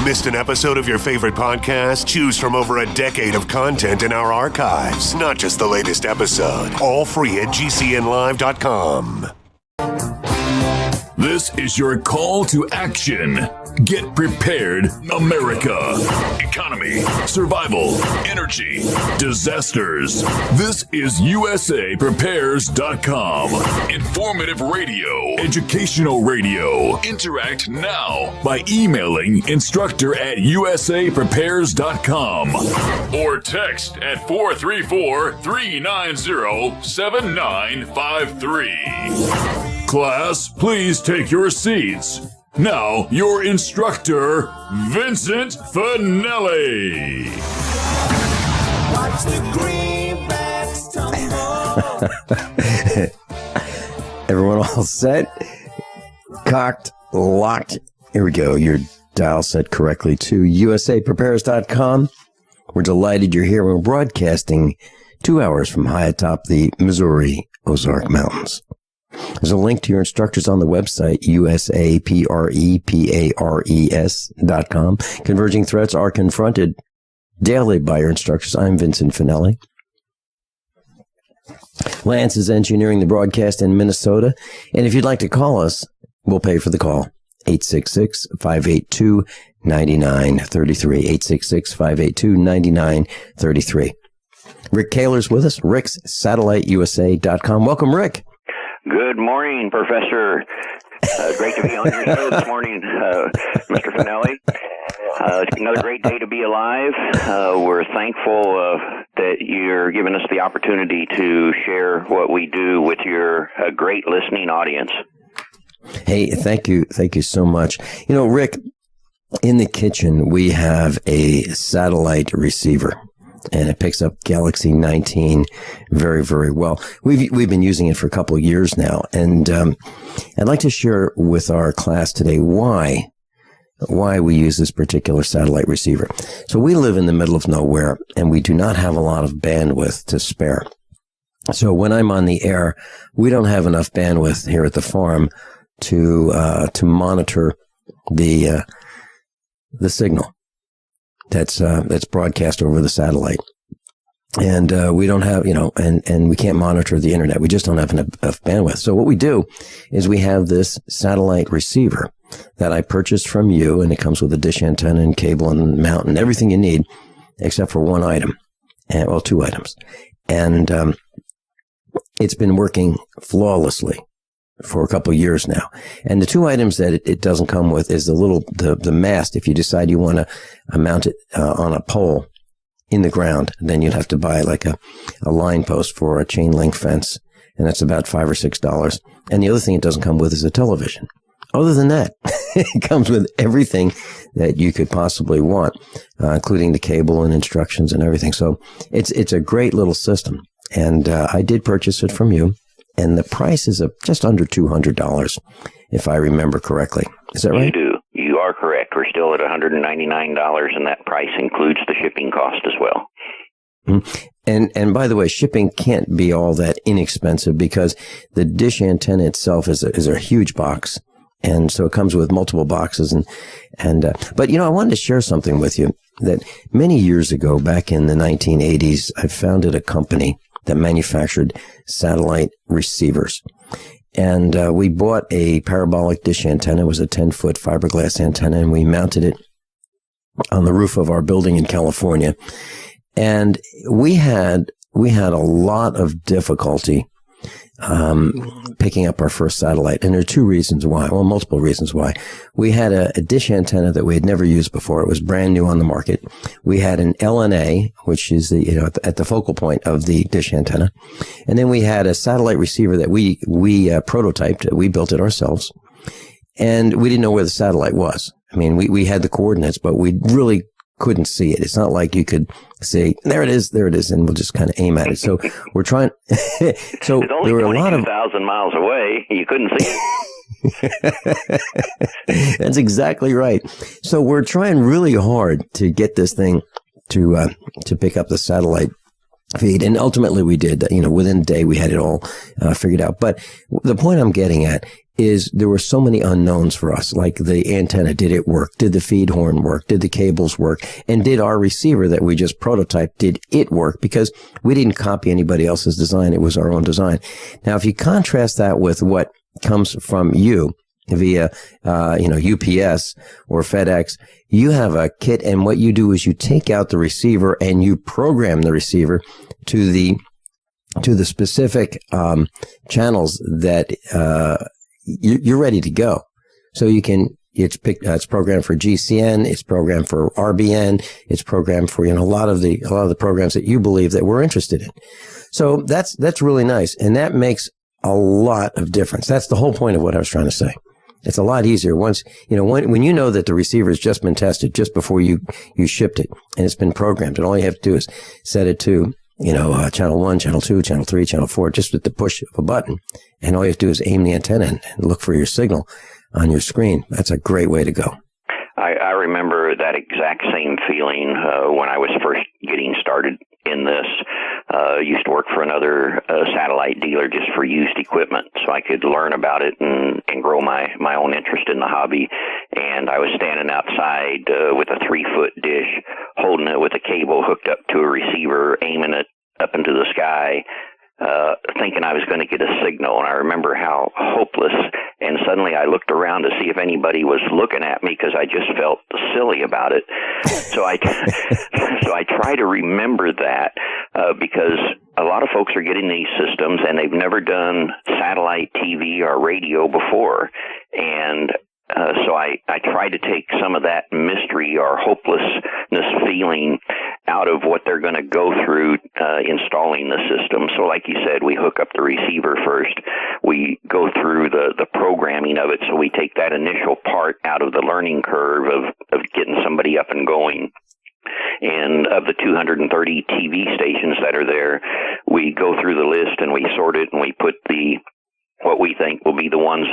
Missed an episode of your favorite podcast? Choose from over a decade of content in our archives, not just the latest episode. All free at gcnlive.com. This is your call to action. Get prepared, America. Economy, survival, energy, disasters. This is USAPrepares.com. Informative radio, educational radio. Interact now by emailing instructor@USAPrepares.com or text at 434-390-7953. Class, please take your seats. Now, your instructor, Vincent Finelli. Watch the greenbacks tumble. Everyone all set? Cocked, locked. Here we go. Your dial set correctly to USAPrepares.com. We're delighted you're here. We're broadcasting 2 hours from high atop the Missouri Ozark Mountains. There's a link to your instructors on the website, USAPREPARES.com. Converging threats are confronted daily by your instructors. I'm Vincent Finelli. Lance is engineering the broadcast in Minnesota. And if you'd like to call us, we'll pay for the call. 866-582-9933. 866-582-9933. Rick Caylor's with us. Rick's SatelliteUSA.com. Welcome, Rick. Good morning, Professor. Great to be on your show this morning, Mr. Finelli. It's another great day to be alive. We're thankful that you're giving us the opportunity to share what we do with your great listening audience. Hey, thank you. Thank you so much. You know, Rick, in the kitchen, we have a satellite receiver. And it picks up Galaxy 19 very, very well. We've been using it for a couple of years now. And I'd like to share with our class today why we use this particular satellite receiver. So we live in the middle of nowhere, and we do not have a lot of bandwidth to spare. So when I'm on the air, we don't have enough bandwidth here at the farm to monitor the signal that's broadcast over the satellite. And we don't have, and we can't monitor the internet. We just don't have enough bandwidth. So what we do is we have this satellite receiver that I purchased from you, and it comes with a dish antenna and cable and mount and everything you need, except for one item, two items. And it's been working flawlessly for a couple of years now. And the two items that it doesn't come with is the mast. If you decide you want to mount it on a pole in the ground, then you'd have to buy like a line post for a chain link fence. And that's about $5 or $6. And the other thing it doesn't come with is a television. Other than that, it comes with everything that you could possibly want, including the cable and instructions and everything. So it's a great little system. And I did purchase it from you. And the price is just under $200, if I remember correctly. Is that right? You do. You are correct. We're still at $199, and that price includes the shipping cost as well. Mm-hmm. And by the way, shipping can't be all that inexpensive because the dish antenna itself is a huge box. And so it comes with multiple boxes. But I wanted to share something with you that many years ago, back in the 1980s, I founded a company that manufactured satellite receivers. And we bought a parabolic dish antenna. It was a 10-foot fiberglass antenna, and we mounted it on the roof of our building in California. And we had a lot of difficulty picking up our first satellite. And there are two reasons why. Well, multiple reasons why. We had a dish antenna that we had never used before. It was brand new on the market. We had an LNA, which is at the focal point of the dish antenna. And then we had a satellite receiver that we prototyped. We built it ourselves. And we didn't know where the satellite was. I mean, we had the coordinates, but we really couldn't see it. It's not like you could say, there it is, and we'll just kind of aim at it. So we're trying. So it's only there were a lot of 22,000 miles away. You couldn't see it. That's exactly right. So we're trying really hard to get this thing to pick up the satellite feed, and ultimately we did. Within a day we had it all figured out. But the point I'm getting at is there were so many unknowns for us, like the antenna. Did it work? Did the feed horn work? Did the cables work? And did our receiver that we just prototyped, did it work? Because we didn't copy anybody else's design. It was our own design. Now, if you contrast that with what comes from you via, UPS or FedEx, you have a kit, and what you do is you take out the receiver and you program the receiver to the specific channels that you're ready to go. So you can, it's programmed for GCN, it's programmed for RBN, it's programmed for, a lot of the programs that you believe that we're interested in. So that's really nice. And that makes a lot of difference. That's the whole point of what I was trying to say. It's a lot easier once, when you know that the receiver has just been tested just before you shipped it and it's been programmed, and all you have to do is set it to, channel 1, channel 2, channel 3, channel 4, just with the push of a button. And all you have to do is aim the antenna and look for your signal on your screen. That's a great way to go. I remember that exact same feeling when I was first getting started in this. Used to work for another satellite dealer just for used equipment, so I could learn about it and grow my own interest in the hobby. And I was standing outside with a 3-foot dish, holding it with a cable hooked up to a receiver, aiming it up into the sky, thinking I was going to get a signal. And I remember how hopeless. And suddenly I looked around to see if anybody was looking at me because I just felt silly about it. So I try to remember that because a lot of folks are getting these systems and they've never done satellite TV or radio before. And so I try to take some of that mystery or hopelessness feeling out of what they're going to go through installing the system. So like you said, we hook up the receiver first. We go through the programming of it. So we take that initial part out of the learning curve of getting somebody up and going. And of the 230 TV stations that are there, we go through the list and we sort it and we put what we think will be the ones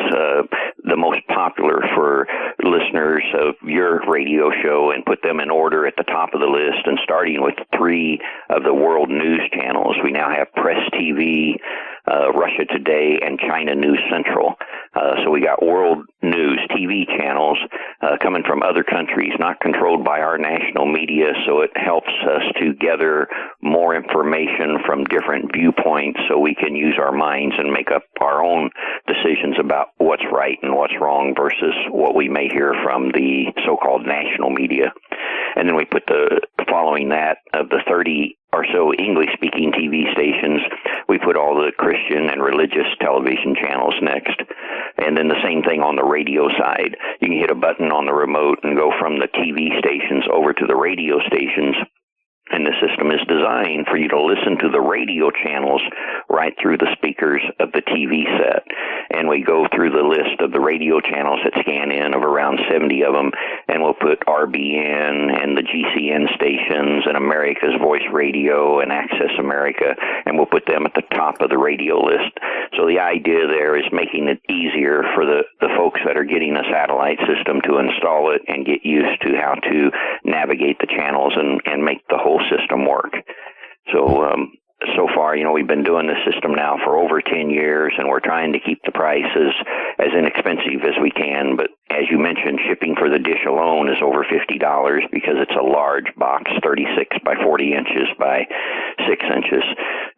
the most popular for listeners of your radio show and put them in order at the top of the list. And starting with 3 of the world news channels, we now have Press TV, Russia Today, and China News Central. So we got world news TV channels coming from other countries, not controlled by our national media, so it helps us to gather more information from different viewpoints so we can use our minds and make up our own decisions about what's right and what's wrong versus what we may hear from the so-called national media. And then we put following that, of the 30 or so English-speaking TV stations, we put all the Christian and religious television channels next. And then the same thing on the radio side. You can hit a button on the remote and go from the TV stations over to the radio stations. And the system is designed for you to listen to the radio channels right through the speakers of the TV set. And we go through the list of the radio channels that scan in of around 70 of them, and we'll put RBN and the GCN stations and America's Voice Radio and Access America, and we'll put them at the top of the radio list. So the idea there is making it easier for the folks that are getting a satellite system to install it and get used to how to navigate the channels and make the whole system work. So far, we've been doing this system now for over 10 years, and we're trying to keep the prices as inexpensive as we can. But as you mentioned, shipping for the dish alone is over $50 because it's a large box, 36 by 40 inches by 6 inches.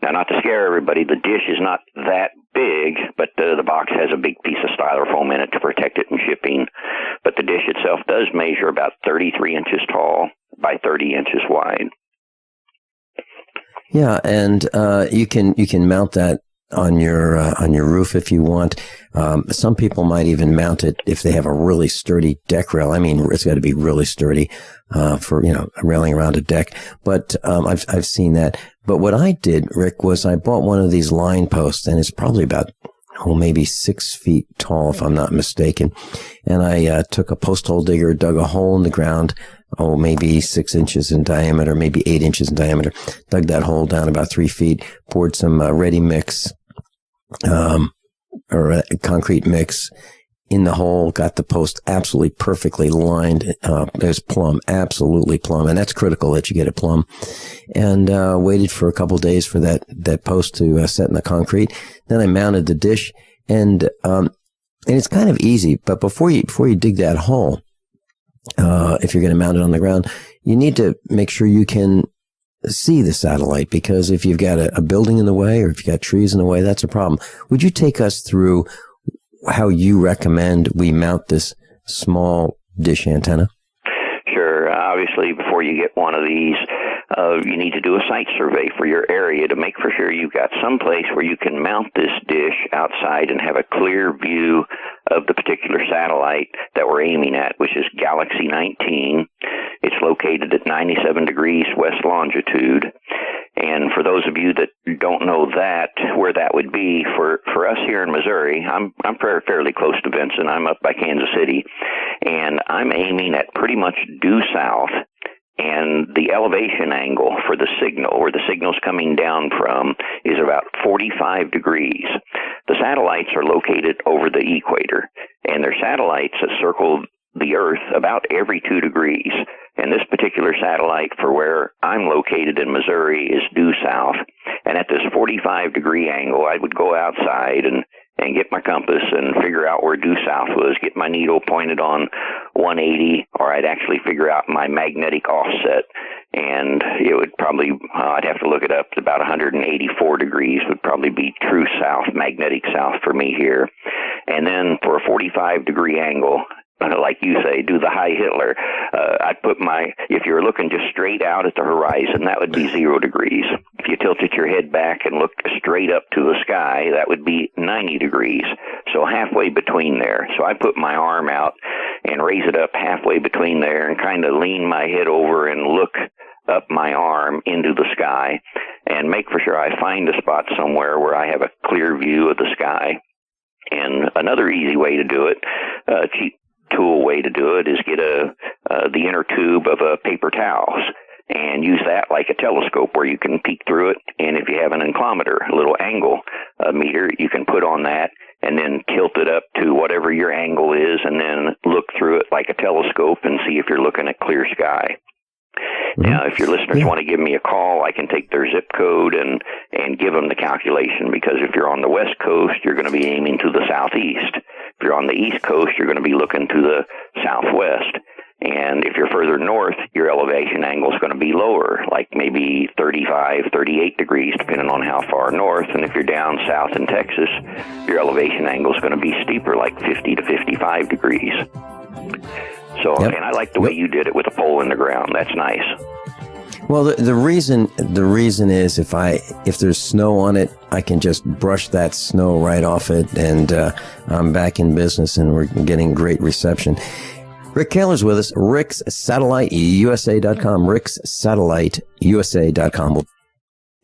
Now, not to scare everybody, the dish is not that big, but the box has a big piece of styrofoam in it to protect it in shipping. But the dish itself does measure about 33 inches tall by 30 inches wide. Yeah, and you can mount that on your roof if you want. Some people might even mount it if they have a really sturdy deck rail. I mean, it's got to be really sturdy for railing around a deck. But I've seen that. But what I did, Rick, was I bought one of these line posts, and it's probably about maybe 6 feet tall, if I'm not mistaken. And I took a post hole digger, dug a hole in the ground, maybe 6 inches in diameter, maybe 8 inches in diameter, dug that hole down about 3 feet, poured some ready mix, or a concrete mix in the hole, got the post absolutely perfectly lined. There's plumb, absolutely plumb. And that's critical that you get it plumb. And waited for a couple of days for that post to set in the concrete. Then I mounted the dish, and And it's kind of easy, but before you dig that hole, if you're going to mount it on the ground, you need to make sure you can see the satellite, because if you've got a building in the way or if you've got trees in the way, that's a problem. Would you take us through how you recommend we mount this small dish antenna? Sure. Obviously, before you get one of these, you need to do a site survey for your area to make for sure you've got some place where you can mount this dish outside and have a clear view of the particular satellite that we're aiming at, which is Galaxy 19. It's located at 97 degrees west longitude. And for those of you that don't know that, where that would be, for us here in Missouri, I'm fairly close to Vincent. I'm up by Kansas City, and I'm aiming at pretty much due south. And the elevation angle for the signal, where the signal's coming down from, is about 45 degrees. The satellites are located over the equator, and they're satellites that circle the Earth about every 2 degrees. And this particular satellite, for where I'm located in Missouri, is due south. And at this 45-degree angle, I would go outside and get my compass and figure out where due south was, get my needle pointed on 180, or I'd actually figure out my magnetic offset. And it would probably, I'd have to look it up, about 184 degrees would probably be true south, magnetic south for me here. And then for a 45-degree angle, like you say, do the high Hitler. I'd put if you're looking just straight out at the horizon, that would be 0 degrees. If you tilted your head back and looked straight up to the sky, that would be 90 degrees. So halfway between there. So I put my arm out and raise it up halfway between there and kind of lean my head over and look up my arm into the sky and make for sure I find a spot somewhere where I have a clear view of the sky. And another easy way to do it, cheap tool way to do it, is get the inner tube of paper towels and use that like a telescope where you can peek through it. And if you have an inclometer, a little angle meter, you can put on that and then tilt it up to whatever your angle is and then look through it like a telescope and see if you're looking at clear sky. Now, if your listeners want to give me a call, I can take their zip code and give them the calculation, because if you're on the West Coast, you're going to be aiming to the southeast. If you're on the East Coast, you're going to be looking to the southwest. And if you're further north, your elevation angle is going to be lower, like maybe 35, 38 degrees, depending on how far north. And if you're down south in Texas, your elevation angle is going to be steeper, like 50 to 55 degrees. So, and I like the way you did it with a pole in the ground. That's nice. Well, the reason is if there's snow on it, I can just brush that snow right off it, and I'm back in business, and we're getting great reception. Rick Caylor's with us. Rick's SatelliteUSA.com. Rick's SatelliteUSA.com.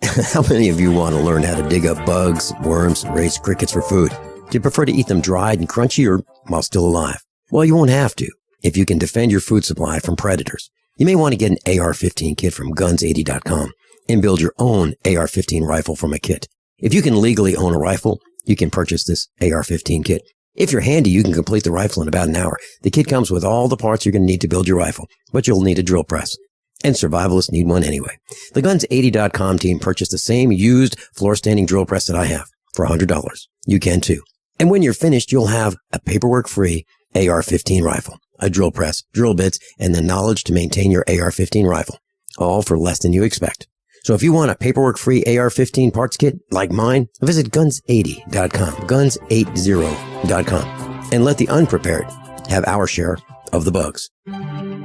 How many of you want to learn how to dig up bugs, worms, and raise crickets for food? Do you prefer to eat them dried and crunchy or while still alive? Well, you won't have to if you can defend your food supply from predators. You may want to get an AR-15 kit from guns80.com and build your own AR-15 rifle from a kit. If you can legally own a rifle, you can purchase this AR-15 kit. If you're handy, you can complete the rifle in about an hour. The kit comes with all the parts you're going to need to build your rifle, but you'll need a drill press. And survivalists need one anyway. The Guns80.com team purchased the same used floor-standing drill press that I have for $100. You can too. And when you're finished, you'll have a paperwork-free AR-15 rifle, a drill press, drill bits, and the knowledge to maintain your AR-15 rifle, all for less than you expect. So if you want a paperwork-free AR-15 parts kit like mine, visit Guns80.com, Guns80.com, and let the unprepared have our share of the bugs.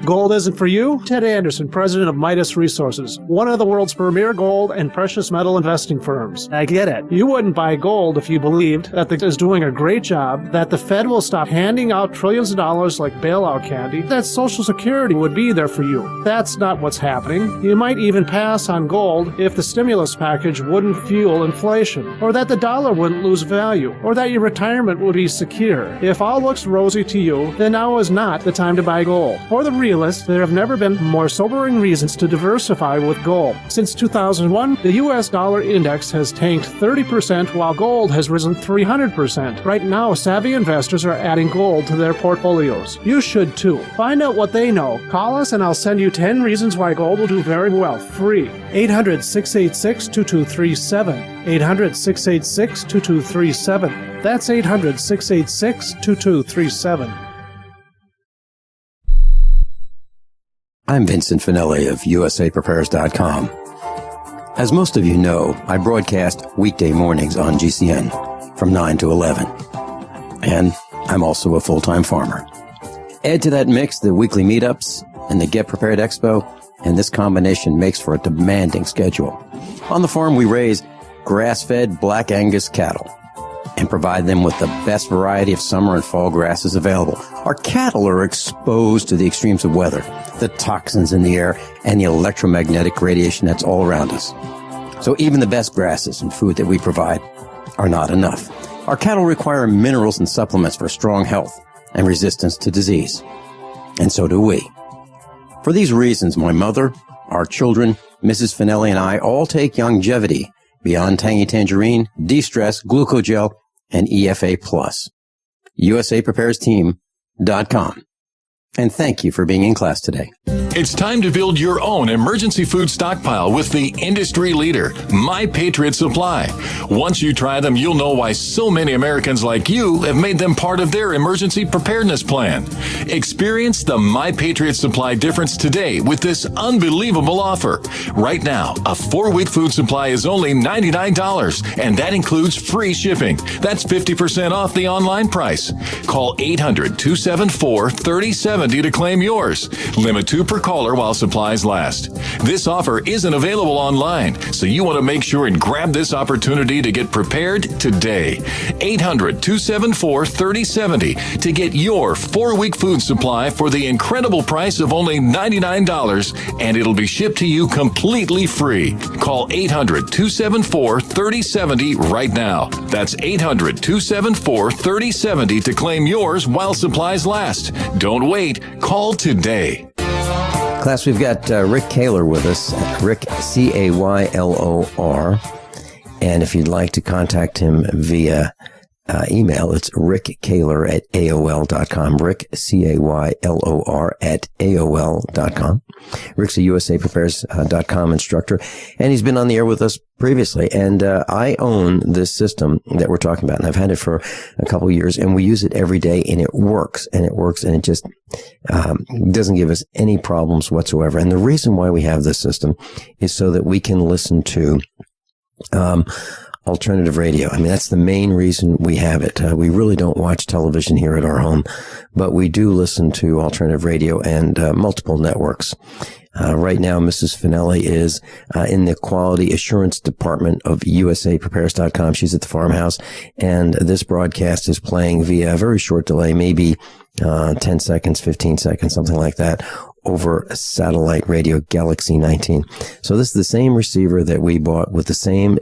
Gold isn't for you? Ted Anderson, president of Midas Resources, one of the world's premier gold and precious metal investing firms. I get it. You wouldn't buy gold if you believed that it is doing a great job, that the Fed will stop handing out trillions of dollars like bailout candy, that Social Security would be there for you. That's not what's happening. You might even pass on gold if the stimulus package wouldn't fuel inflation, or that the dollar wouldn't lose value, or that your retirement would be secure. If all looks rosy to you, then now is not the time to buy gold. For the reason realist, there have never been more sobering reasons to diversify with gold. Since 2001, the U.S. dollar index has tanked 30% while gold has risen 300%. Right now, savvy investors are adding gold to their portfolios. You should too. Find out what they know. Call us and I'll send you 10 reasons why gold will do very well, free. 800-686-2237. 800-686-2237. That's 800-686-2237. I'm Vincent Finelli of USAPrepares.com. As most of you know, I broadcast weekday mornings on GCN from 9 to 11. And I'm also a full-time farmer. Add to that mix the weekly meetups and the Get Prepared Expo, and this combination makes for a demanding schedule. On the farm, we raise grass-fed Black Angus cattle and provide them with the best variety of summer and fall grasses available. Our cattle are exposed to the extremes of weather, the toxins in the air, and the electromagnetic radiation that's all around us. So even the best grasses and food that we provide are not enough. Our cattle require minerals and supplements for strong health and resistance to disease. And so do we. For these reasons, my mother, our children, Mrs. Finelli, and I all take Longevity, Beyond Tangy Tangerine, De-Stress, Glucogel, and EFA+. USAPreparesTeam.com. And thank you for being in class today. It's time to build your own emergency food stockpile with the industry leader, My Patriot Supply. Once you try them, you'll know why so many Americans like you have made them part of their emergency preparedness plan. Experience the My Patriot Supply difference today with this unbelievable offer. Right now, a 4-week food supply is only $99, and that includes free shipping. That's 50% off the online price. Call 800-274-3070 to claim yours. Limit 2 per caller while supplies last. This offer isn't available online, so you want to make sure and grab this opportunity to get prepared today. 800-274-3070 to get your 4-week food supply for the incredible price of only $99, and it'll be shipped to you completely free. Call 800-274-3070 right now. That's 800-274-3070 to claim yours while supplies last. Don't wait. Call today. Class, we've got Rick Caylor with us, Rick, Caylor. And if you'd like to contact him via email, it's rickcaylor@aol.com, Rick, Caylor @aol.com. Rick's a USAPrepares.com instructor, and he's been on the air with us previously. And I own this system that we're talking about, and I've had it for a couple of years, and we use it every day, and it works, and it just doesn't give us any problems whatsoever. And the reason why we have this system is so that we can listen to alternative radio. I mean, that's the main reason we have it. We really don't watch television here at our home, but we do listen to alternative radio and multiple networks. Right now, Mrs. Finelli is in the quality assurance department of USAPrepares.com. She's at the farmhouse, and this broadcast is playing via a very short delay, maybe 10 seconds, 15 seconds, something like that, over satellite radio Galaxy 19. So this is the same receiver that we bought with the same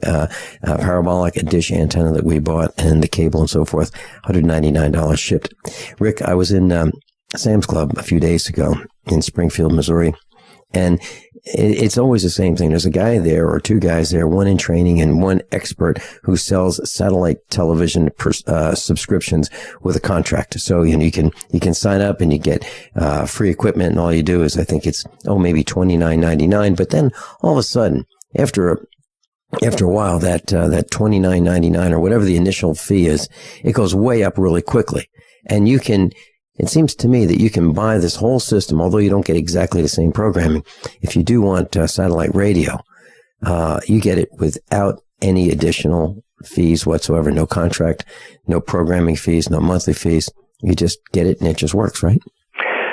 parabolic dish antenna that we bought, and the cable and so forth, $199 shipped. Rick, I was in Sam's Club a few days ago in Springfield, Missouri, and it's always the same thing. There's a guy there or two guys there, one in training and one expert who sells satellite television subscriptions with a contract. So you can sign up and you get free equipment, and all you do is, I think it's maybe $29.99. But then all of a sudden, after a while, that $29.99 or whatever the initial fee is, it goes way up really quickly, and you can. It seems to me that you can buy this whole system, although you don't get exactly the same programming. If you do want satellite radio, you get it without any additional fees whatsoever. No contract, no programming fees, no monthly fees. You just get it and it just works, right?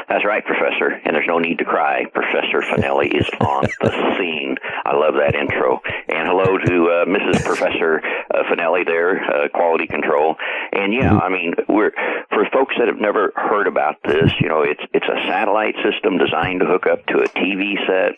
That's right, Professor. And there's no need to cry. Professor Finelli is on the scene. I love that intro. And hello to Mrs. Professor Finelli there, quality control. And I mean, for folks that have never heard about this, it's a satellite system designed to hook up to a TV set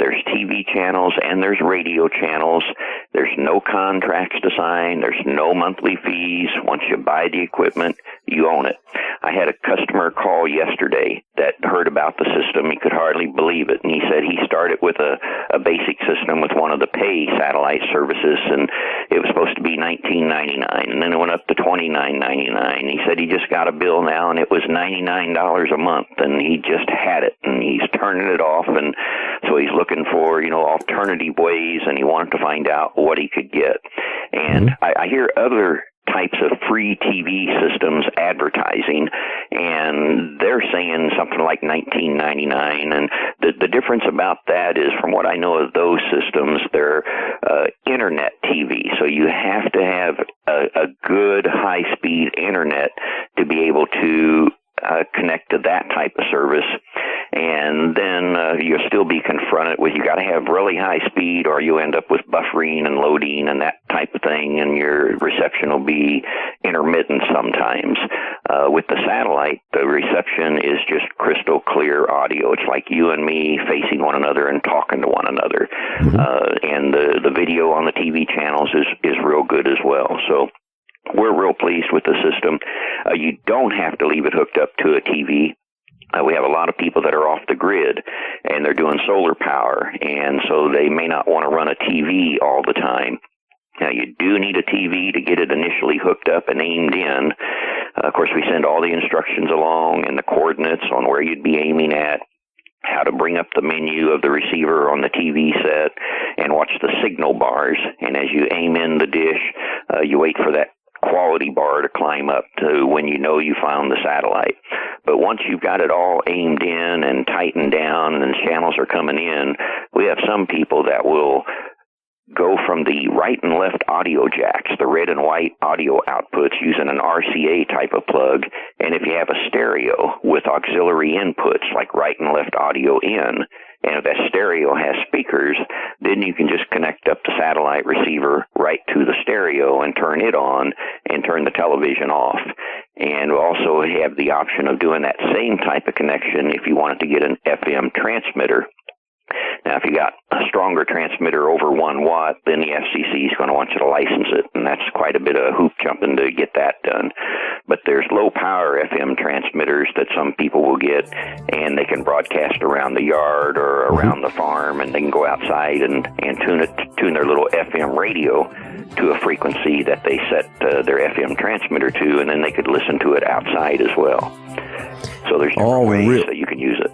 There's TV channels and there's radio channels. There's no contracts to sign. There's no monthly fees. Once you buy the equipment, you own it. I had a customer call yesterday that heard about the system. He could hardly believe it. And he said he started with a basic system with one of the pay satellite services, and it was supposed to be $19.99, and then it went up to $29.99. He said he just got a bill now, and it was $99 a month, and he just had it, and he's turning it off, and so he's looking for, alternative ways, and he wanted to find out what he could get. And I hear other types of free TV systems advertising, and they're saying something like $19.99. And the difference about that is, from what I know of those systems, they're internet TV. So you have to have a good high-speed internet to be able to connect to that type of service. And then you'll still be confronted with, you got to have really high speed, or you end up with buffering and loading and that type of thing, and your reception will be intermittent sometimes. With the satellite, the reception is just crystal clear audio. It's like you and me facing one another and talking to one another. And the video on the TV channels is real good as well. So we're real pleased with the system. You don't have to leave it hooked up to a TV. We have a lot of people that are off the grid, and they're doing solar power, and so they may not want to run a TV all the time. Now, you do need a TV to get it initially hooked up and aimed in. Of course, we send all the instructions along and the coordinates on where you'd be aiming at, how to bring up the menu of the receiver on the TV set, and watch the signal bars. And as you aim in the dish, you wait for that quality bar to climb up to when you know you found the satellite. But once you've got it all aimed in and tightened down and the channels are coming in, we have some people that will go from the right and left audio jacks, the red and white audio outputs, using an RCA type of plug. And if you have a stereo with auxiliary inputs like right and left audio in, and if that stereo has speakers, then you can just connect up the satellite receiver right to the stereo and turn it on and turn the television off. And we'll also have the option of doing that same type of connection if you wanted to get an FM transmitter. Now, if you got a stronger transmitter over 1 watt, then the FCC is going to want you to license it, and that's quite a bit of hoop jumping to get that done. But there's low-power FM transmitters that some people will get, and they can broadcast around the yard or around the farm, and they can go outside and tune their little FM radio to a frequency that they set their FM transmitter to, and then they could listen to it outside as well. So there's different ways that you can use it.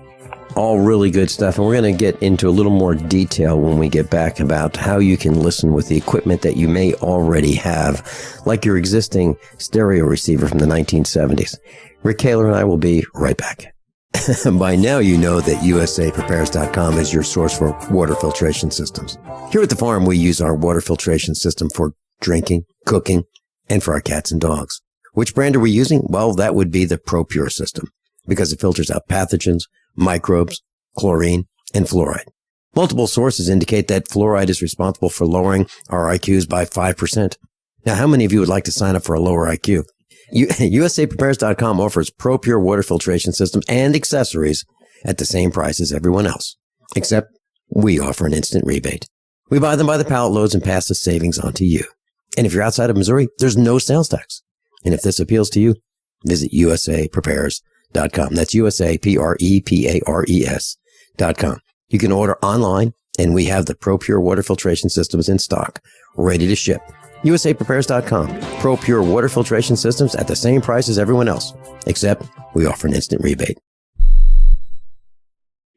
All really good stuff, and we're going to get into a little more detail when we get back about how you can listen with the equipment that you may already have, like your existing stereo receiver from the 1970s. Rick Caylor and I will be right back. By now you know that USAPrepares.com is your source for water filtration systems. Here at the farm, we use our water filtration system for drinking, cooking, and for our cats and dogs. Which brand are we using? Well, that would be the ProPure system, because it filters out pathogens, microbes, chlorine, and fluoride. Multiple sources indicate that fluoride is responsible for lowering our IQs by 5%. Now, how many of you would like to sign up for a lower IQ? USAPrepares.com offers ProPure water filtration systems and accessories at the same price as everyone else, except we offer an instant rebate. We buy them by the pallet loads and pass the savings on to you. And if you're outside of Missouri, there's no sales tax. And if this appeals to you, visit USAPrepares.com. That's USAPrepares.com. You can order online, and we have the ProPure water filtration systems in stock, ready to ship. USAPrepares.com. ProPure water filtration systems at the same price as everyone else, except we offer an instant rebate.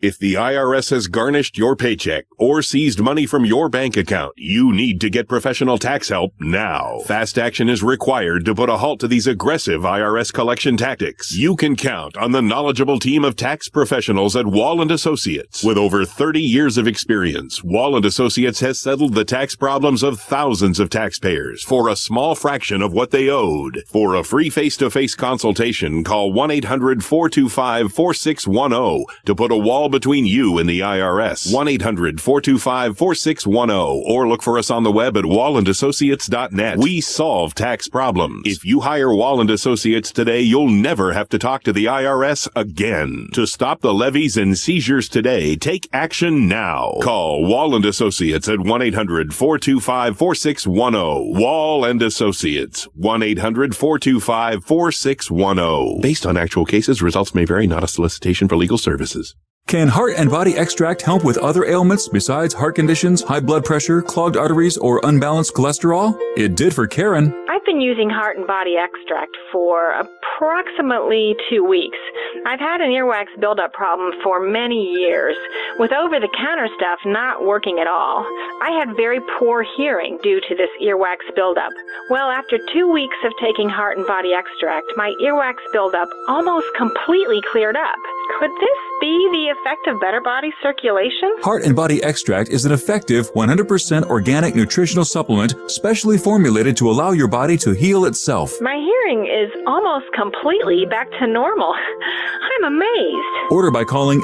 If the IRS has garnished your paycheck or seized money from your bank account, you need to get professional tax help now. Fast action is required to put a halt to these aggressive IRS collection tactics. You can count on the knowledgeable team of tax professionals at Wall & Associates. With over 30 years of experience, Wall & Associates has settled the tax problems of thousands of taxpayers for a small fraction of what they owed. For a free face-to-face consultation, call 1-800-425-4610 to put a wall between you and the IRS. 1-800-425-4610 or look for us on the web at wallandassociates.net. We solve tax problems. If you hire Wall & Associates today, you'll never have to talk to the IRS again. To stop the levies and seizures today, take action now. Call Wall & Associates at 1-800-425-4610. Wall & Associates. 1-800-425-4610. Based on actual cases, results may vary, not a solicitation for legal services. Can Heart and Body Extract help with other ailments besides heart conditions, high blood pressure, clogged arteries, or unbalanced cholesterol? It did for Karen. I've been using Heart and Body Extract for approximately 2 weeks. I've had an earwax buildup problem for many years, with over-the-counter stuff not working at all. I had very poor hearing due to this earwax buildup. Well, after 2 weeks of taking Heart and Body Extract, my earwax buildup almost completely cleared up. Could this be the effect of better body circulation? Heart and Body Extract is an effective 100% organic nutritional supplement specially formulated to allow your body to heal itself. My hearing is almost completely back to normal. I'm amazed. Order by calling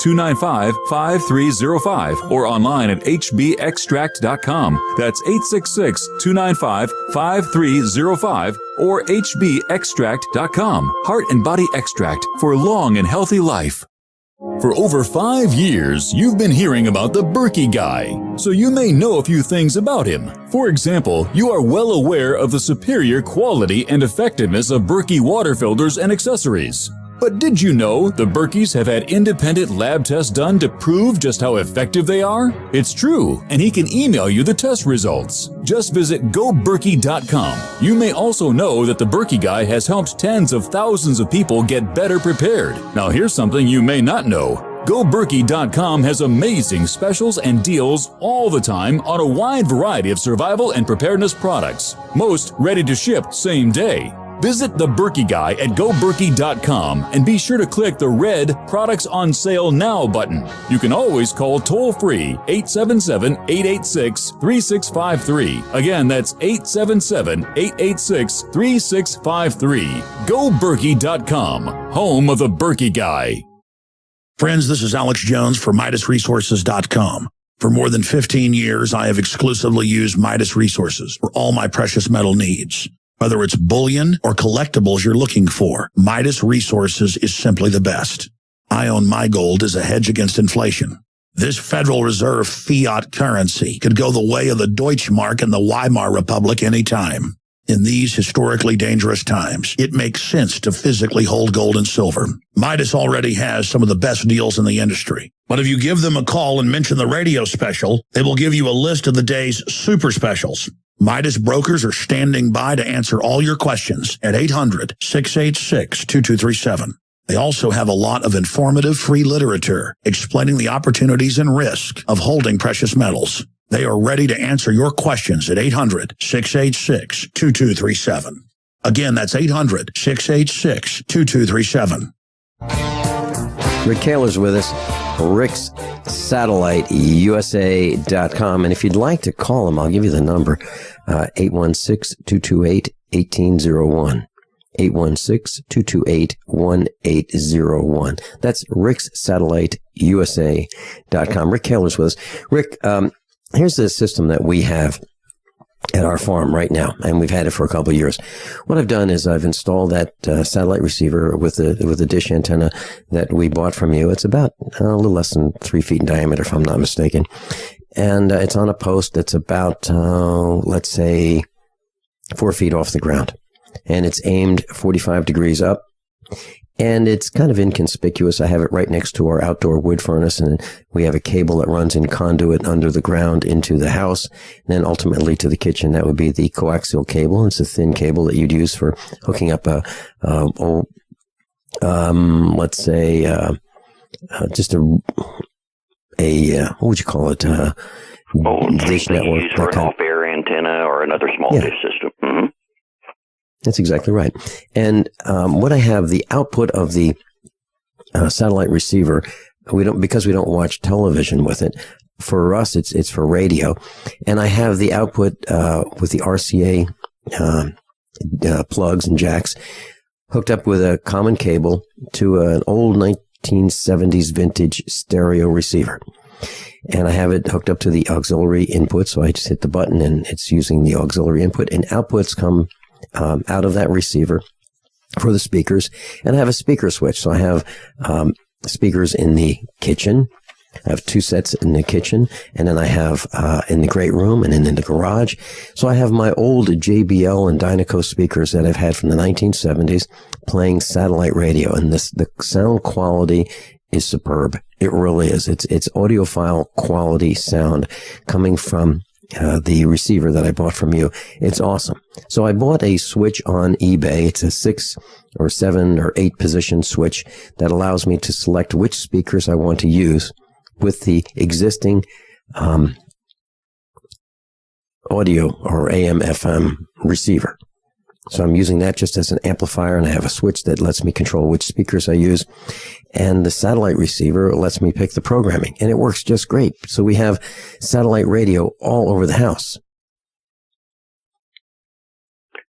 866-295-5305 or online at hbextract.com. That's 866-295-5305 or hbextract.com. Heart and Body Extract for a long and healthy life. For over 5 years, you've been hearing about the Berkey guy, so you may know a few things about him. For example, you are well aware of the superior quality and effectiveness of Berkey water filters and accessories. But did you know the Berkeys have had independent lab tests done to prove just how effective they are? It's true, and he can email you the test results. Just visit goberkey.com. You may also know that the Berkey guy has helped tens of thousands of people get better prepared. Now here's something you may not know. GoBerkey.com has amazing specials and deals all the time on a wide variety of survival and preparedness products. Most ready to ship same day. Visit the Berkey guy at goberkey.com and be sure to click the red Products on Sale Now button. You can always call toll-free 877-886-3653. Again, that's 877-886-3653. GoBerkey.com, home of the Berkey guy. Friends, this is Alex Jones for MidasResources.com. For more than 15 years, I have exclusively used Midas Resources for all my precious metal needs. Whether it's bullion or collectibles you're looking for, Midas Resources is simply the best. I own my gold as a hedge against inflation. This Federal Reserve fiat currency could go the way of the Deutschmark and the Weimar Republic anytime. In these historically dangerous times, it makes sense to physically hold gold and silver. Midas already has some of the best deals in the industry. But if you give them a call and mention the radio special, they will give you a list of the day's super specials. Midas brokers are standing by to answer all your questions at 800-686-2237. They also have a lot of informative free literature explaining the opportunities and risk of holding precious metals. They are ready to answer your questions at 800-686-2237. Again, that's 800-686-2237. Rick Caylor's with us, Rick's Satellite, USA.com. And if you'd like to call him, I'll give you the number, 816-228-1801. 816-228-1801. That's Rick's Satellite, USA.com. Rick Caylor's with us. Rick, here's the system that we have at our farm right now, and we've had it for a couple of years. What I've done is I've installed that satellite receiver with the dish antenna that we bought from you. It's about a little less than 3 feet in diameter, if I'm not mistaken. And it's on a post that's about, let's say, 4 feet off the ground. And it's aimed 45 degrees up. And it's kind of inconspicuous. I have it right next to our outdoor wood furnace, and we have a cable that runs in conduit under the ground into the house, and then ultimately to the kitchen. That would be the coaxial cable. It's a thin cable that you'd use for hooking up let's say, just what would you call it? Dish network. For an off-air antenna or another small dish system. Mm-hmm. That's exactly right. And what I have, the output of the satellite receiver, because we don't watch television with it. For us, it's for radio, and I have the output with the RCA plugs and jacks hooked up with a common cable to an old 1970s vintage stereo receiver. And I have it hooked up to the auxiliary input, so I just hit the button and it's using the auxiliary input, and outputs come out of that receiver for the speakers. And I have a speaker switch, so I have speakers in the kitchen. I have 2 sets in the kitchen, and then I have in the great room and then in the garage. So I have my old JBL and Dynaco speakers that I've had from the 1970s playing satellite radio, and the sound quality is superb. It really is. It's audiophile quality sound coming from the receiver that I bought from you. It's awesome. So I bought a switch on eBay. It's a 6 or 7 or 8 position switch that allows me to select which speakers I want to use with the existing audio or AM FM receiver. So I'm using that just as an amplifier, and I have a switch that lets me control which speakers I use. And the satellite receiver lets me pick the programming, and it works just great. So we have satellite radio all over the house.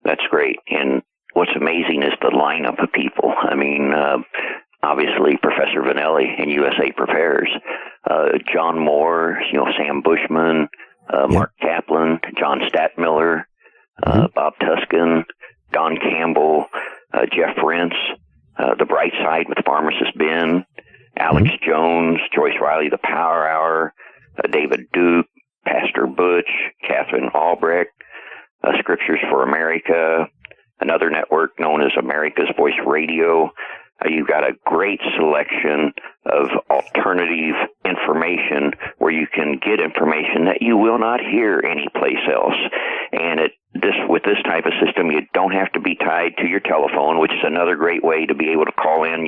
That's great. And what's amazing is the lineup of people. I mean, obviously Professor Finelli in USA Prepares, John Moore, Sam Bushman, Mark Kaplan, John Statmiller, Bob Tuscan, Don Campbell, Jeff Rentz, The Bright Side with Pharmacist Ben, Alex Jones, Joyce Riley, The Power Hour, David Duke, Pastor Butch, Catherine Albrecht, Scriptures for America, another network known as America's Voice Radio. You've got a great selection of alternative information where you can get information that you will not hear anyplace else. And with this type of system, you don't have to be tied to your telephone, which is another great way to be able to call in,